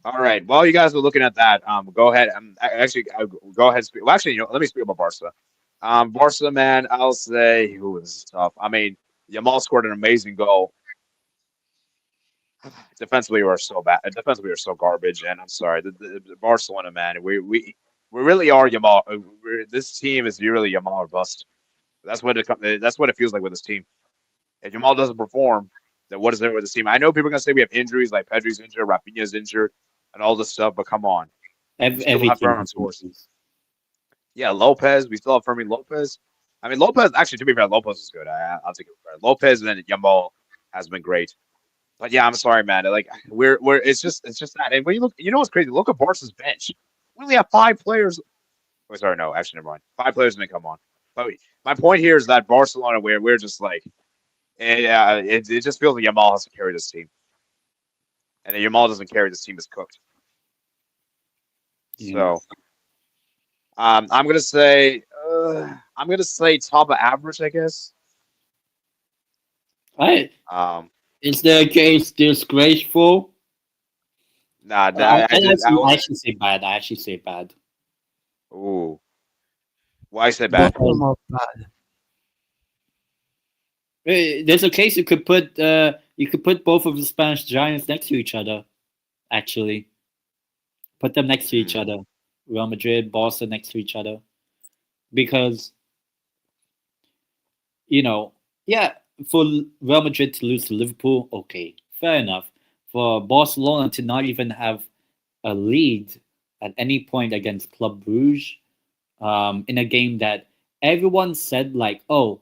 All right. While you guys are looking at that, go ahead. Go ahead. Well, actually, let me speak about Barca. Barca, man, I'll say, ooh, this is tough. I mean, Yamal scored an amazing goal. Defensively, we're so bad. Defensively, we're so garbage. And I'm sorry, the Barcelona, man, we really are Yamal. This team is really Yamal or bust. That's what it feels like with this team. If Yamal doesn't perform, then what is there with this team? I know people are gonna say we have injuries, like Pedri's injured, Rafinha's injured, and all this stuff. But come on, we still have Everything. Ferran Torres. Yeah, Lopez. We still have Fermin Lopez. I mean, Lopez. Actually, to be fair, Lopez is good. I'll take it. Lopez and then Yamal has been great. But yeah, I'm sorry, man. Like we're it's just that. And when you look, you know what's crazy? Look at Barca's bench. We only have 5 players. Oh, sorry, no, actually, never mind. 5 players didn't come on. But my point here is that Barcelona, we're just like, yeah, it just feels like Yamal has to carry this team, and if Yamal doesn't carry this team, is cooked. Yeah. So, I'm gonna say top of average, I guess. Right. Um, Is the case disgraceful? nah, I I actually say bad. I actually say bad. ooh, why is it Both bad? of them are bad. There's a case you could put both of the Spanish giants next to each other. Actually, put them next to each other. Real Madrid, Barca next to each other, because yeah, for Real Madrid to lose to Liverpool, okay, fair enough. For Barcelona to not even have a lead at any point against Club Brugge, in a game that everyone said like, oh,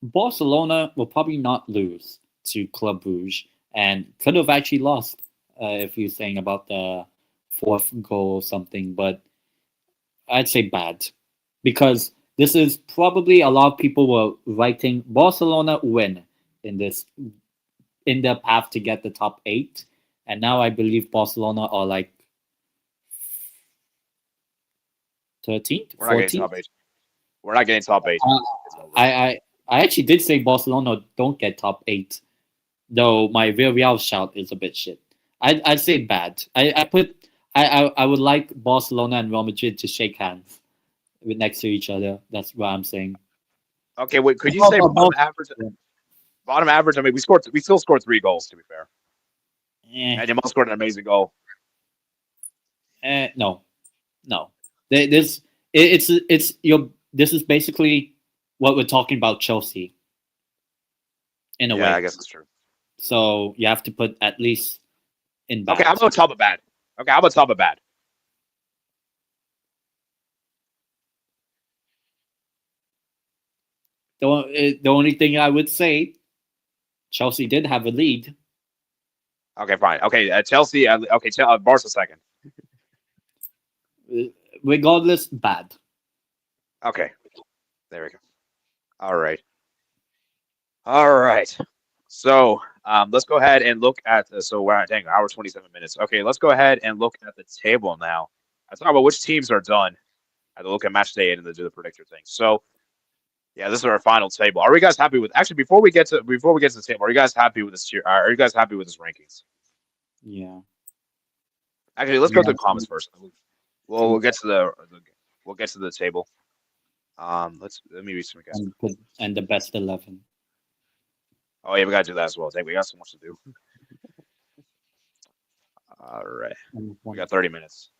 Barcelona will probably not lose to Club Brugge and could have actually lost if you're saying about the fourth goal or something. But I'd say bad because this is probably a lot of people were writing Barcelona win in this in their path to get the top 8, and now I believe Barcelona are like 13th, We're not getting 14th. top 8. We're not getting top 8. I actually did say Barcelona don't get top 8, though my Villarreal shout is a bit shit. I'd say bad. I would like Barcelona and Real Madrid to shake hands next to each other. That's what I'm saying. Okay, wait. Could you say bottom average? Bottom average. I mean, we still scored 3 goals. To be fair, and Jamal scored an amazing goal. No. This is basically what we're talking about Chelsea. In a way, I guess it's true. So you have to put at least in bad. Okay, how about top of bad? Okay, how about top of bad? The only thing I would say, Chelsea did have a lead. Okay, fine. Okay, Chelsea. Okay, Barca second. Regardless, bad. Okay, there we go. All right. So let's go ahead and look at so we're at hour 27 minutes. Okay, let's go ahead and look at the table now. I talk about which teams are done. I have to look at match day and then do the predictor thing. So yeah, this is our final table. Are you guys happy with? Actually, before we get to the table, are you guys happy with this tier? Are you guys happy with this rankings? Yeah. Actually, let's go to the comments first. We'll get to the table. Let me read some guys. And the best 11. Oh yeah, we gotta do that as well. Dang, we got so much to do. All right, we got 30 minutes.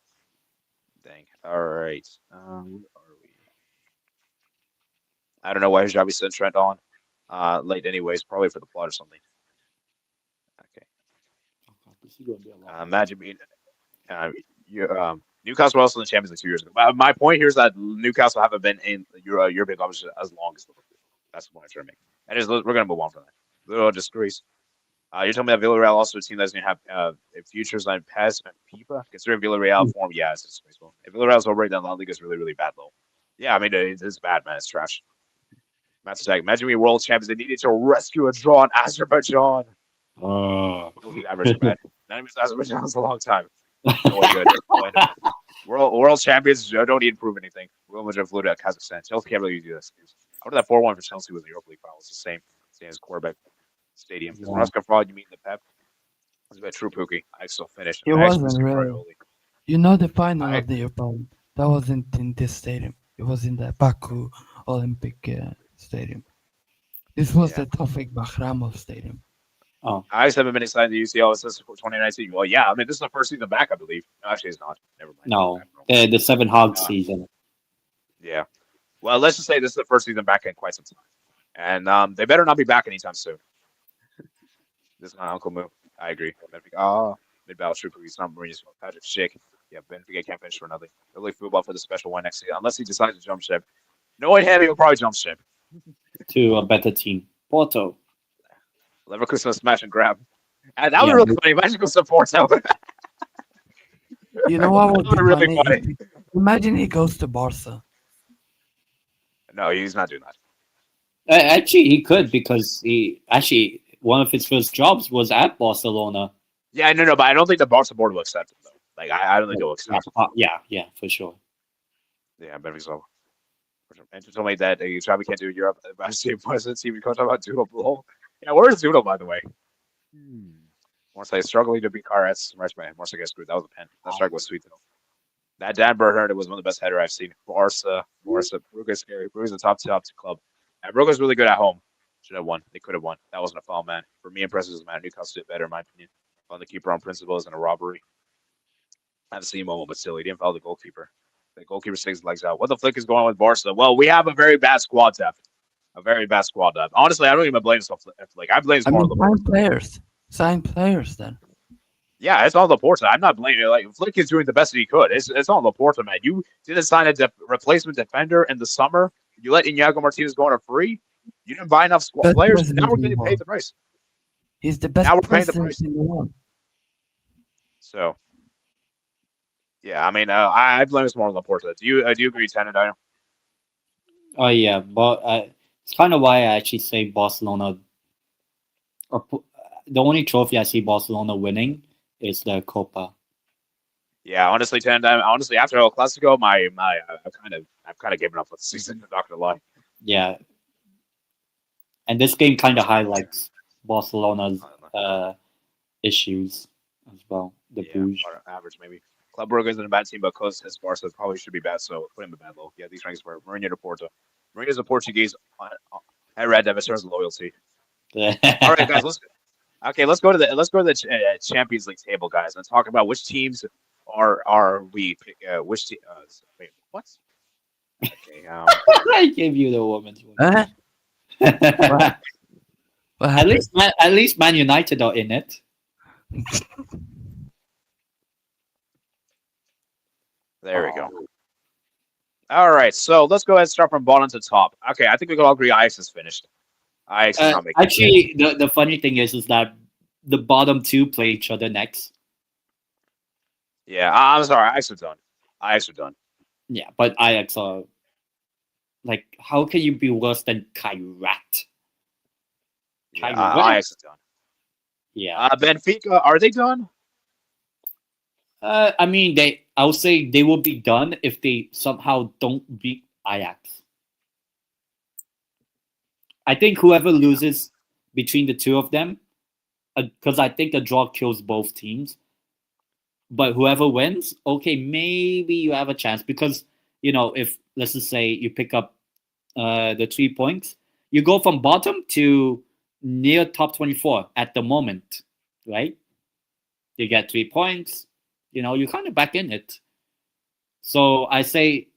Dang. All right. Where are we? I don't know why Hijabi sent Trent on late, anyways. Probably for the plot or something. Okay. Imagine being Newcastle were also in the Champions League 2 years ago. My point here is that Newcastle haven't been in European competition as long as Liverpool. That's the point I'm trying to make. And we're going to move on from that. Little disgrace. You're telling me that Villarreal also a team that's going to have futures on PES and Pipa? Considering Villarreal form, yeah, it's disgraceful. If Villarreal's already done, La Liga is really, really bad, though. Yeah, I mean, it's bad, man. It's trash. Matchday. Imagine we world champions. They needed to rescue a draw in Azerbaijan. Average, man. Not even Azerbaijan was a long time. No way good. World champions don't need to prove anything. Real Madrid flew to Kazakhstan. Chelsea can't really do this. I wonder that 4-1 for Chelsea was the Europa League final. It's the same as quarterback stadium. Because when Oscar fraud, you mean the Pep. It was a bit true Pookie. I still finished. It wasn't really. You know the final of the Europa League. That wasn't in this stadium. It was in the Baku Olympic Stadium. This was the Tawfik Bahramov Stadium. Oh, I just haven't been excited to UCL since 2019. Well, yeah, I mean, this is the first season back, I believe. No, actually, it's not. Never mind. No, the 7 Hogs season. Yeah. Well, let's just say this is the first season back in quite some time. And they better not be back anytime soon. This is my uncle move. I agree. Mid-battle trooper, he's not Marines. Patrick Schick. Yeah, Benfica can't finish for nothing. They'll leave football for the special one next season, unless he decides to jump ship. Knowing him, he'll probably jump ship. To a better team. Porto. Leverkusen smash and grab. And that was really funny. Imagine go support him. You know what would be really funny? Imagine he goes to Barca. No, he's not doing that. Actually, he could because one of his first jobs was at Barcelona. Yeah, no, but I don't think the Barca board will accept him, though. Like, I don't think they'll accept him. Yeah, for sure. Yeah, I bet so. And to tell me that Xavi can't do Europe, I see President Steve talk about Doodle Blow. Yeah, where's Doodle, by the way? Once I struggling to beat Carets, once I get screwed. That was a pen. That strike was sweet, though. That Dan Bernhardt was one of the best header I've seen. Barca, Brugge's scary. Brugge's a top club. And Brugge's really good at home. Should have won. They could have won. That wasn't a foul, man. For me, impressive as a man. Newcastle did better, in my opinion. On the keeper on principle isn't a robbery. I haven't seen him moment, but still, he didn't foul the goalkeeper. The goalkeeper sticks his legs out. What the flick is going on with Barca? Well, we have a very bad squad depth. Honestly, I don't even blame myself. Like I blame sign players then. Yeah, it's all Laporta. I'm not blaming. Like Flick is doing the best that he could. It's all Laporta, man. You didn't sign a replacement defender in the summer. You let Iñigo Martinez go on a free. You didn't buy enough Best players. Now president we're in the getting paid world. the price. He's the best Now we're paying the president price. in the world. So yeah, I mean, I blame this more on Laporta. Do you agree, Tendon? Oh yeah, but it's kind of why I actually say Barcelona. The only trophy I see Barcelona winning is the Copa. Yeah, honestly, Tendon. Honestly, after El Clasico, I've kind of given up with the season. I'm not gonna lie. Yeah, and this game kind of highlights Barcelona's issues as well. The Yeah, Bruges. average maybe. Club Brugge isn't a bad team, but close as Barca probably should be bad, so put him a bad low. Yeah, these ranks were Mourinho to Porto. Mourinho's a Portuguese. I read that in terms of loyalty. All right, guys, let's go to the Champions League table, guys, and talk about which teams are we which team. Wait, what? Okay, I gave you the woman's one. Huh? What? What At happened? least Man United are in it. there we go. All right, so let's go ahead and start from bottom to top. Okay, I think we can all agree Ajax is finished. Ajax is not making it. Actually, the funny thing is that the bottom two play each other next. Yeah, I'm sorry, Ajax are done. Ajax are done. Yeah, but Ajax are like, how can you be worse than Kairat? Yeah, Kairat? Ajax is done. Yeah. Benfica, are they done? I mean, I would say they will be done if they somehow don't beat Ajax. I think whoever loses between the two of them, because I think a draw kills both teams. But whoever wins, okay, maybe you have a chance because if let's just say you pick up the 3 points, you go from bottom to near top 24 at the moment, right? You get 3 points, you're kind of back in it. So I say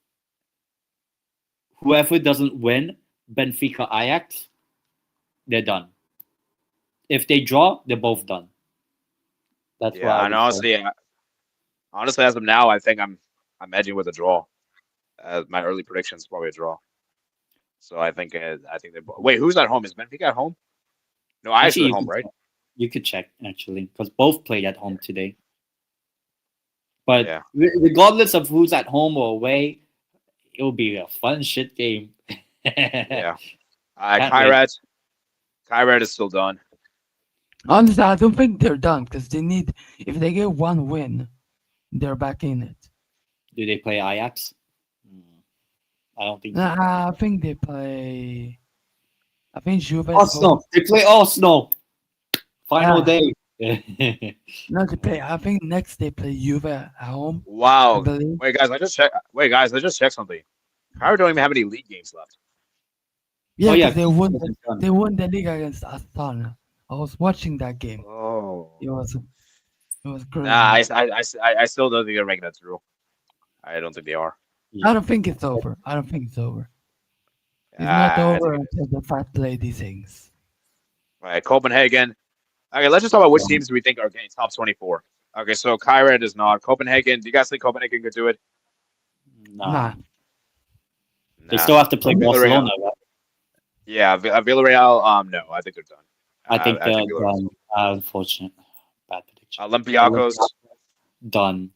whoever doesn't win Benfica Ajax, they're done. If they draw, they're both done. That's Yeah, and honestly, as of now, I think I'm edging with a draw. My early prediction is probably a draw. So I think they. Wait, who's at home? Is Benfica at home? No, Ajax is at home, right? You could check actually because both played at home today. But yeah. Regardless of who's at home or away, it'll be a fun shit game. Yeah. Kairat is still done. Honestly, I don't think they're done because if they get one win, they're back in it. Do they play Ajax? I don't think so. I think they play. I think Juve. Arsenal. They play Arsenal. Final day. No, they play. I think next they play Juve at home. Wow. Wait, guys, I just checked something. Kairat don't even have any league games left. Yeah, they won the league against Astana. I was watching that game. Oh. It was great. Nah, I still don't think they're making it through. I don't think they are. I don't think it's over. It's not over until the fact play these things. All right, Copenhagen. Okay, let's just talk about which teams we think are getting top 24. Okay, so Kairat is not. Copenhagen, do you guys think Copenhagen could do it? Nah. They still have to play Barcelona, right? Yeah, Villarreal, no, I think they're done. I think they're done. Unfortunate. Bad prediction. Olympiacos. Done.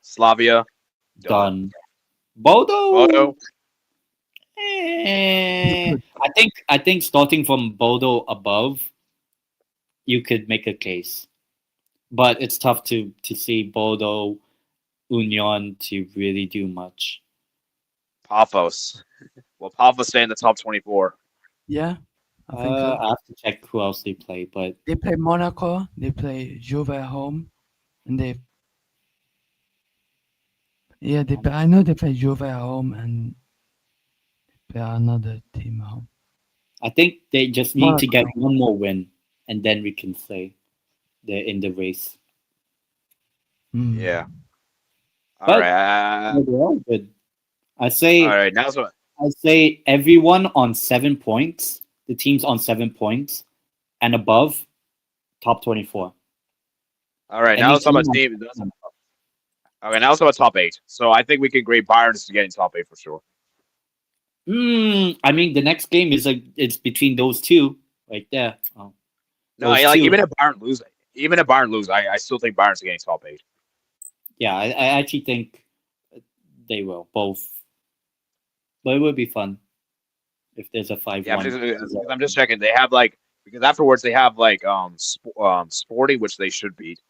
Slavia. Done. Bodo. I think starting from Bodo above, you could make a case, but it's tough to see Bodo, Union to really do much. Pafos. Well, Pafos stay in the top 24. Yeah, I think so. I have to check who else they play, but they play Monaco, they play Juve at home, and I know they play Juve at home and they play another team at home. I think they just need to get one more win, and then we can say they're in the race. Yeah. All right. They're all good. I say. All right. Now what? I say everyone on 7 points. The teams on 7 points and above, top 24. All right, now Any let's talk team. about team. Okay, now let's talk about top eight. So I think we can grade Bayern as getting top eight for sure. I mean, the next game is it's between those two right there. No, Those like two. even if Bayern lose, I still think Bayern's getting top eight. Yeah, I actually think they will both, but it would be fun if there's a 5-1. Yeah, because I'm just checking. They have because afterwards they have Sporting, which they should beat.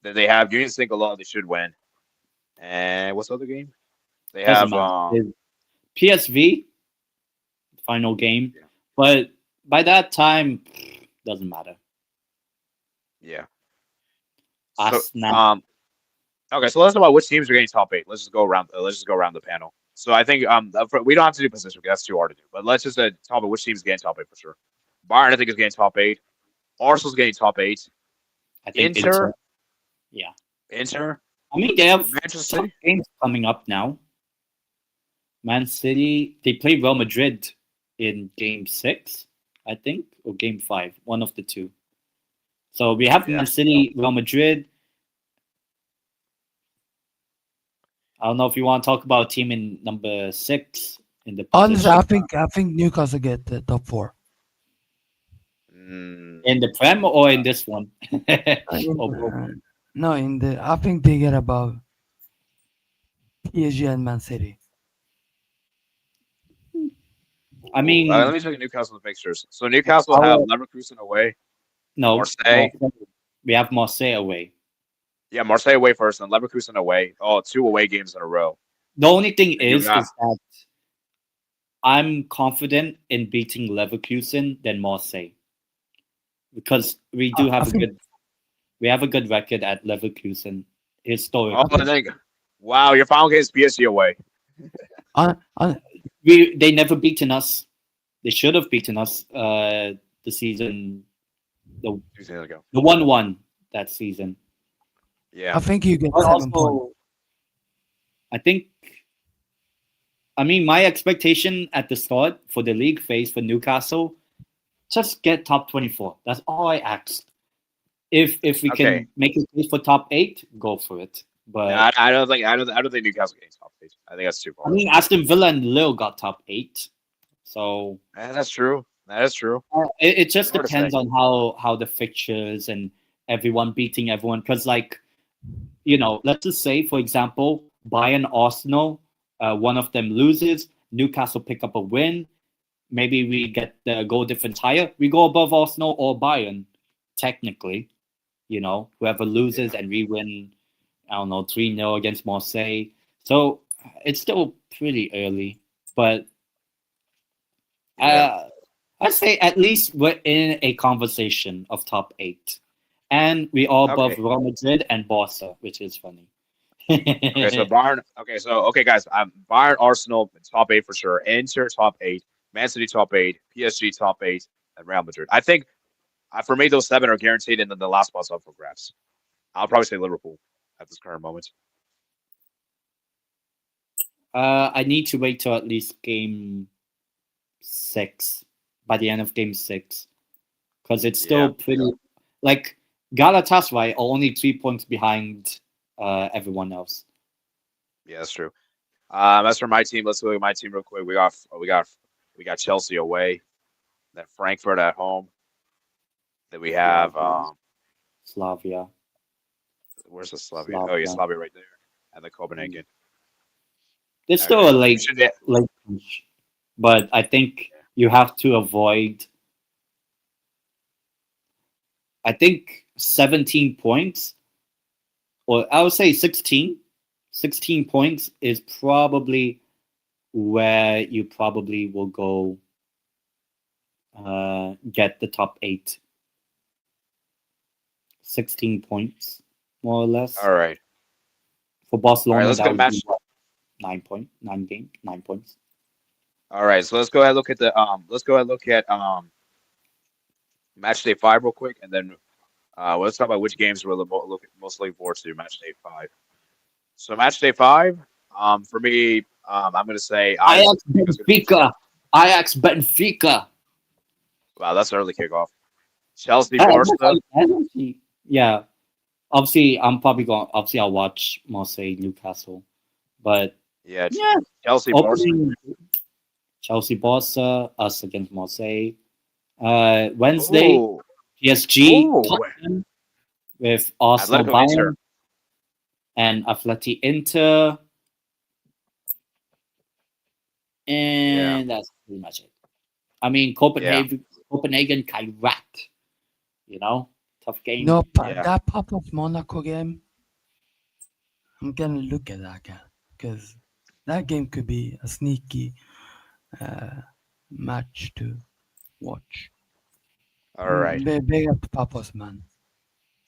Then they have Union Saint-Galo, they should win. And what's the other game? They Doesn't have matter. PSV final game, Yeah. but by that time, doesn't matter. yeah. Arsenal. Okay, so let's talk about which teams are getting top eight. Let's just go around. The panel. So I think we don't have to do position because that's too hard to do. But let's just talk about which teams getting top eight for sure. Bayern, I think, is getting top eight. Arsenal's getting top eight. I think Inter. Yeah. Inter. I mean, they have Manchester some City. games coming up now. Man City, they play Real Madrid in Game 6, I think, or Game 5, one of the two. So we have Man City, Real Madrid. I don't know if you want to talk about team in number 6 in the Honestly, position. I think Newcastle get the top 4. In the Prem or in this one? No, I think they get above PSG and Man City. I mean, let me check Newcastle fixtures. So Newcastle have Leverkusen away. No, Marseille. We have Marseille away. Yeah, Marseille away first, and Leverkusen away. Oh, 2 away games in a row. The only thing is that I'm confident in beating Leverkusen than Marseille because we do have a good record at Leverkusen historically. Wow, your final game is PSG away. They never beaten us. They should have beaten us the season. The 2 seasons ago. The 1-1 that season. Yeah. I think you get 7 points. I mean, my expectation at the start for the league phase for Newcastle, just get top 24. That's all I asked. If we can make a case for top 8, go for it. But no, I don't think Newcastle getting top 8. I think that's too far. I mean, Aston Villa and Lille got top 8, so that's true. That is true. It just depends on how the fixtures and everyone beating everyone. Because let's just say, for example, Bayern, Arsenal, one of them loses, Newcastle pick up a win. Maybe we get the goal difference higher. We go above Arsenal or Bayern, technically. Whoever loses and we win, I don't know, 3-0 against Marseille. So it's still pretty early, but I'd say at least we're in a conversation of top 8, and we are above Real Madrid and Barca, which is funny. Okay, so Bayern. Okay, guys, Bayern, Arsenal top 8 for sure. Inter top 8, Man City top 8, PSG top 8, and Real Madrid. I think for me those 7 are guaranteed, and then the last spot's up for grabs. I'll probably say Liverpool at this current moment. I need to wait till at least game 6, by the end of game 6, because it's still pretty like Galatasaray are only 3 points behind everyone else. Yeah, that's true. As for my team, let's look at my team real quick. We got Chelsea away, then Frankfurt at home. Then we have Slavia. Where's the Slavia? Oh yeah, Slavia right there, and the Copenhagen. There's still a late push, but I think you have to avoid. I think 17 points, or I would say 16. 16 points is probably where you probably will go get the top 8. 16 points, more or less. All right. For Barcelona, let's go match 9 points. All right, so let's go ahead and look at match day 5 real quick, and then let's talk about which games we're most looking forward to. Match day 5. So match day 5, for me, I'm going to say Ajax Benfica. Wow, that's early kickoff. Chelsea Barca. Yeah. Obviously, I'm probably going. Obviously, I'll watch Marseille Newcastle, but Yeah, yeah, Chelsea, Barca. opening Chelsea Barca, us against Marseille. Wednesday, Ooh, PSG ooh, Tottenham with Arsenal Atletico Inter. Bayern and Atleti Inter, Yeah, and that's pretty much it. I mean, yeah, Copenhagen Kairat, tough game. No, yeah. that Pafos Monaco game, I'm gonna look at that game because that game could be a sneaky uh, match to watch. All right. Big up Papos, man.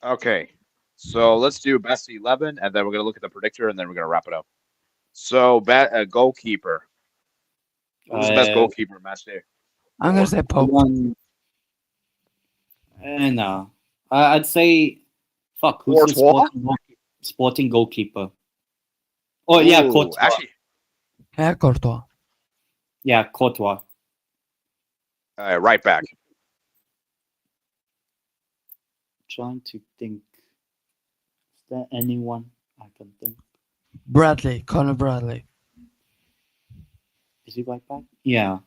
Okay. So let's do best 11, and then we're gonna look at the predictor, and then we're gonna wrap it up. So, goalkeeper. Who's the best Uh, goalkeeper match day? I'm gonna Or say the Pope. one, no, I'd say, fuck, who's the Courtois? sporting goalkeeper? Oh yeah, Ooh, Courtois. actually, Yeah, Courtois. Yeah, Courtois. right back. Trying to think. Is there anyone I can think? Bradley, Connor Bradley. Is he right back? Yeah,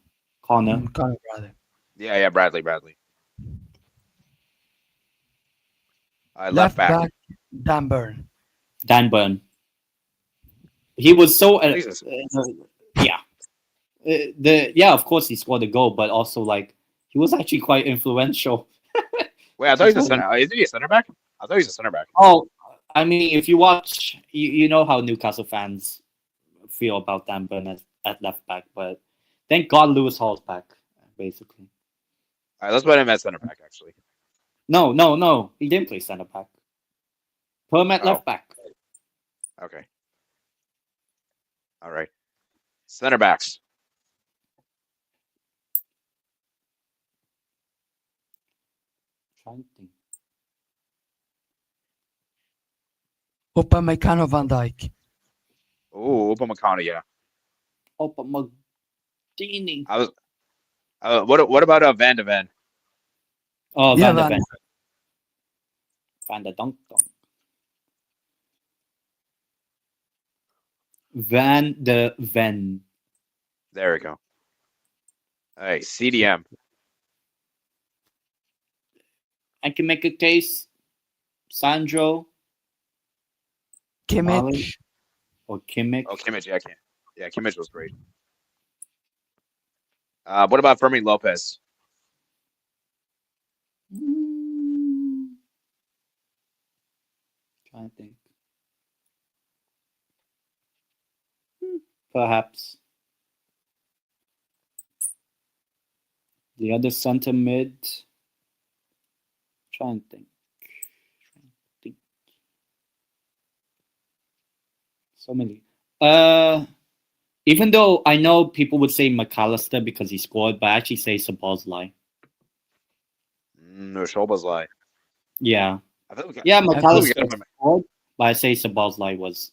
Connor. Connor Bradley. Yeah, Bradley, Bradley. Left Left back. back, Dan Burn. Dan Burn. He was so Jesus. yeah. Of course he scored a goal, but also like he was actually quite influential. Wait, I thought he's a center. Isn't he a center back? I thought he's a center back. Oh, I mean, if you watch, you know how Newcastle fans feel about Dan Burn at left back, but thank God Lewis Hall's back, basically. All right, let's put him at center back, actually. No, he didn't play center back. Put him at Oh, left back. okay. All right. Center backs. Trying to think. Upamecano Van Dijk. Ooh, Upamecano, yeah. Oh, but Maldini. I was. What about Van de Ven? Oh, Yeah, Van der Van. Ven. Van der Donk. Van de Ven. There we go. All right, CDM. I can make a case. Sandro Kimmich. Mali or Kimmich. Oh, Kimmich, yeah, Kimmich was great. What about Fermin Lopez? Trying to think. Perhaps. The other center mid. Try and think. So many. Even though I know people would say McAllister because he scored, but I actually say Sabozlai. No, Szoboszlai. Yeah. McAllister scored, but I say Sabozlai was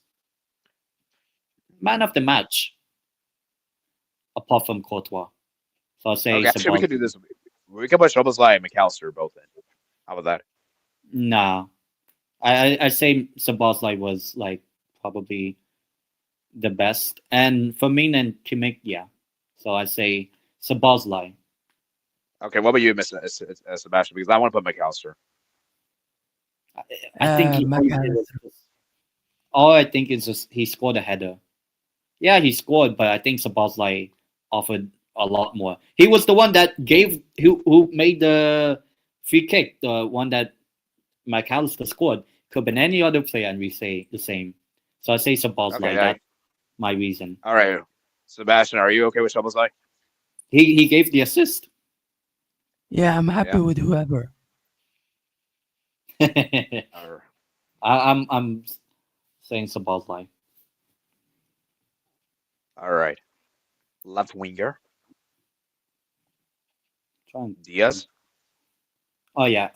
man of the match, apart from Courtois. So I'll say okay, actually, we could do this. We could put Szoboszlai and McAllister both in. How about that? Nah. I say Sabozlai was like probably the best. And for me and Kimmich, yeah. So I say Sabozlai. Okay, what about you, Miss Sebastian? Because I want to put McAllister. I think all I think is just he scored a header. Yeah, he scored, but I think Sabozlai offered a lot more. He was the one that who made the free kick, the one that McAllister scored. Could have been any other player, and we say the same. So I say Sabozlai. Okay, that's my reason. All right, Sebastian, are you okay with Szoboszlai? He gave the assist. Yeah, I'm happy with whoever. I'm saying Sabozlai. All right, left winger. Diaz. Oh yeah.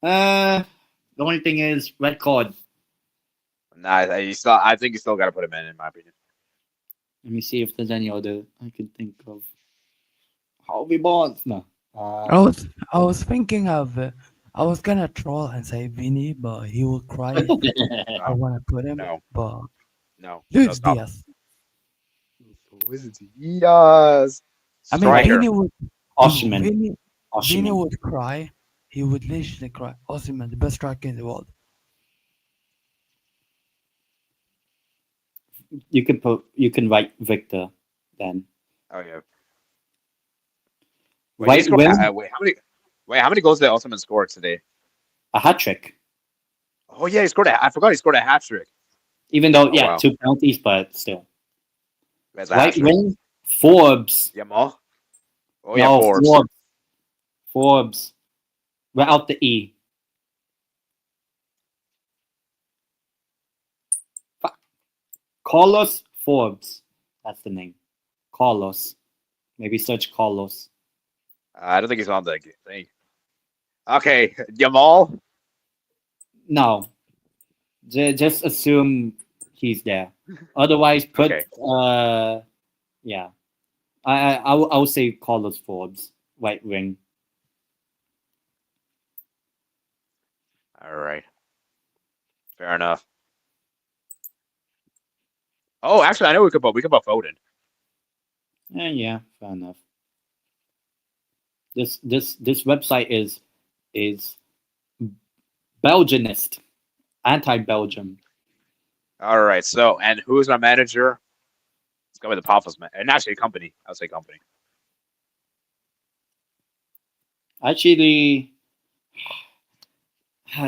The only thing is red card. Nah, I think you still got to put him in my opinion. Let me see if there's any other I can think of. Harvey Barnes. No. I was thinking of I was gonna troll and say Vinny, but he will cry if I No, wanna put him. no, But no, Luis stop. Diaz. Luis Diaz. I mean, Striker. Osimhen. Vinny Osimhen. would cry. He would literally cry. Osimhen, the best striker in the world. You can write Victor then. Oh yeah. Right wing, Wait, how many goals did Osimhen score today? a hat trick. Oh yeah, he scored I forgot he scored a hat trick. Even though, Oh wow, 2 penalties, but still. that's a hat Right trick. wing, Forbes. Yamal. Oh yeah, No, Forbes. Forbes. Without the E. Carlos Forbes. That's the name. Carlos. Maybe search Carlos. I don't think he's on the thing. Okay, Yamal. No. Just assume he's there. Otherwise, put Okay, yeah. I will say Carlos Forbes, right wing. all right, fair enough. Oh, actually, I know we could put Foden. Yeah, fair enough. This website is Belgianist, anti-Belgium. All right, so and who's our manager? It's going to be the Pafos man, and actually company. I'll say company. Actually,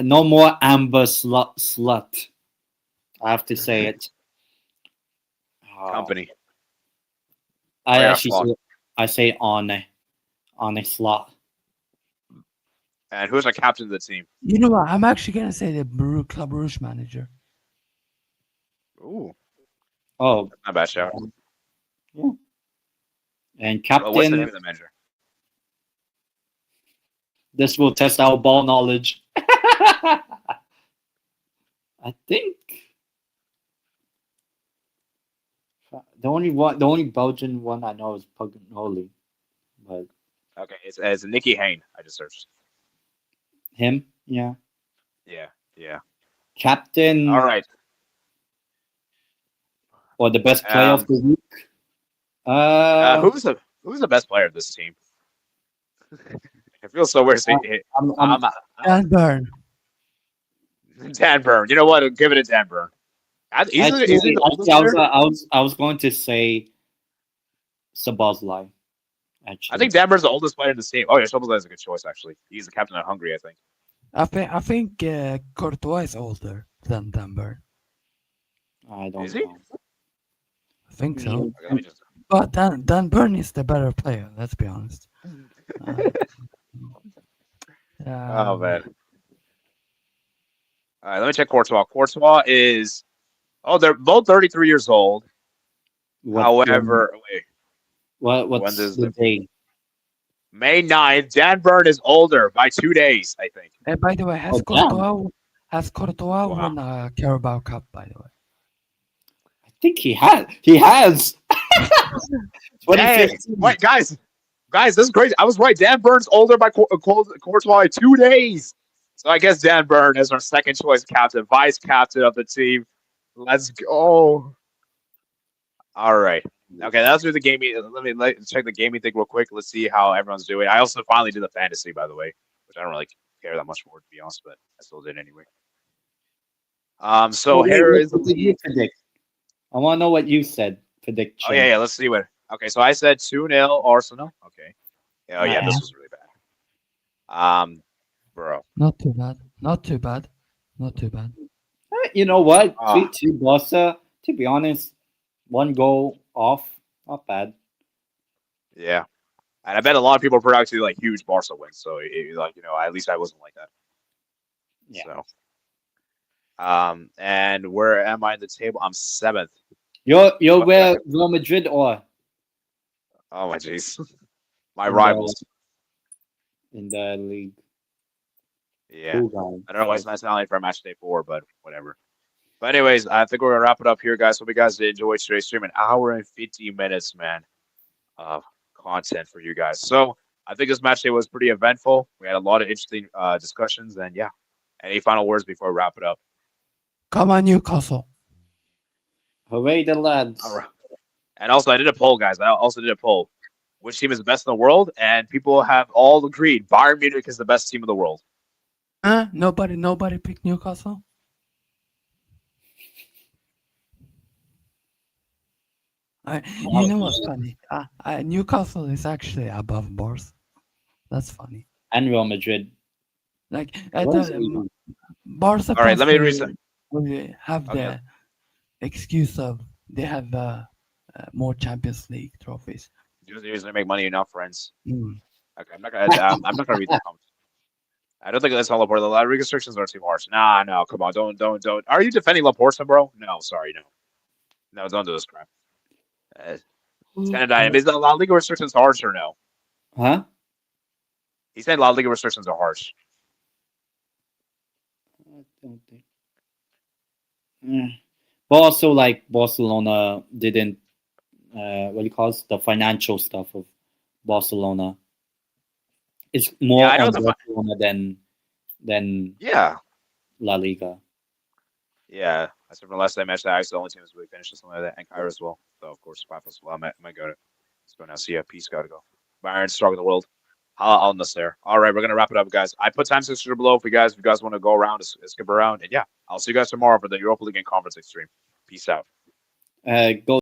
no more Amber slut. I have to say it. Company. I Oh, yeah, actually slot. say on a slot. And who's our captain of the team? You know what? I'm actually gonna say the Club Rouge manager. Ooh, Oh, not a bad shout. yeah. And Well, what's the name captain. of the manager? This will test our ball knowledge. I think the only Belgian one I know is Pugnoli, but Okay, it's Nicky Hain. I just searched. him, yeah. Yeah. Captain All right. or the best player of the week. Who's the best player of this team? It feels so weird saying Dan Burn. Dan Burn. You know what? I'll give it to Dan Burn. Is he the oldest player? I was going to say Sabazlai. Actually, I think Dan Burn's the oldest player in this team. Oh yeah, Szoboszlai is a good choice actually. He's the captain of Hungary, I think. I think Courtois is older than Dan Burn. I don't Is he? know. I think so. Okay, let me just. But Dan Burn is the better player. Let's be honest. Oh man. All right, let me check Courtois. Courtois is. Oh, they're both 33 years old. However, wait. What's the day? May 9th. Dan Burn is older by 2 days, I think. And by the way, has Courtois won a Carabao Cup? By the way, I think he has. He has. Dang. Wait, guys, this is crazy. I was right. Dan Burn's older by Courtois by 2 days. So I guess Dan Burn is our second choice captain, vice captain of the team. Let's go. All right. Okay, let's do the gaming. Let me check the gaming thing real quick. Let's see how everyone's doing. I also finally did the fantasy, by the way, which I don't really care that much for, to be honest, but I still did anyway. So here is the lead. I want to know what you said. Prediction. Oh yeah. Let's see what. Okay, so I said 2-0 Arsenal. Okay. Oh yeah, this was really bad. Bro. not too bad. You know what? 3-2 Barca. To be honest, 1 goal off. Not bad. Yeah. And I bet a lot of people were actually like huge Barca wins. So at least I wasn't like that. Yeah. So and where am I in the table? I'm 7th. You're where Real Madrid or? Oh my jeez. My rivals. In the league. Yeah. Cool, I don't know why it's not sounding for Matchday 4, but whatever. But anyways, I think we're gonna wrap it up here, guys. Hope you guys did enjoy today's stream. An hour and 50 minutes, man, of content for you guys. So I think this match day was pretty eventful. We had a lot of interesting discussions, and yeah. Any final words before we wrap it up? Come on, Newcastle. Hooray, the lads. All right. And also, I did a poll, guys. I also did a poll. Which team is the best in the world? And people have all agreed Bayern Munich is the best team in the world. Nobody picked Newcastle. You know what's funny? Newcastle is actually above Barca. That's funny. And Real Madrid. Like Barca. All right, let me reset. We have the excuse of they have more Champions League trophies. Usually make money enough, friends. Mm. Okay, I'm not gonna read the comments. I don't think that's all Laporta. The lottery restrictions are too harsh. Nah, no, come on, don't. Are you defending Laporta, bro? No, sorry, no, don't do this crap. It's kind of dying. Is the La Liga restrictions harsh or no? Huh? He said La Liga restrictions are harsh. I don't think. But also, like Barcelona didn't. What do you call it? The financial stuff of Barcelona. It's more on Barcelona than La Liga. Yeah, that's from the last time I matched that. The only team that's really finished something like that, and Cairo as well. So of course, Pafos. Well, I might go to. Let's go now. See ya. Peace. Gotta go. Bayern strong in the world. I'll miss there. All right, we're gonna wrap it up, guys. I put time signature below if you guys want to go around, skip around, and yeah, I'll see you guys tomorrow for the Europa League and Conference Extreme. Peace out. Go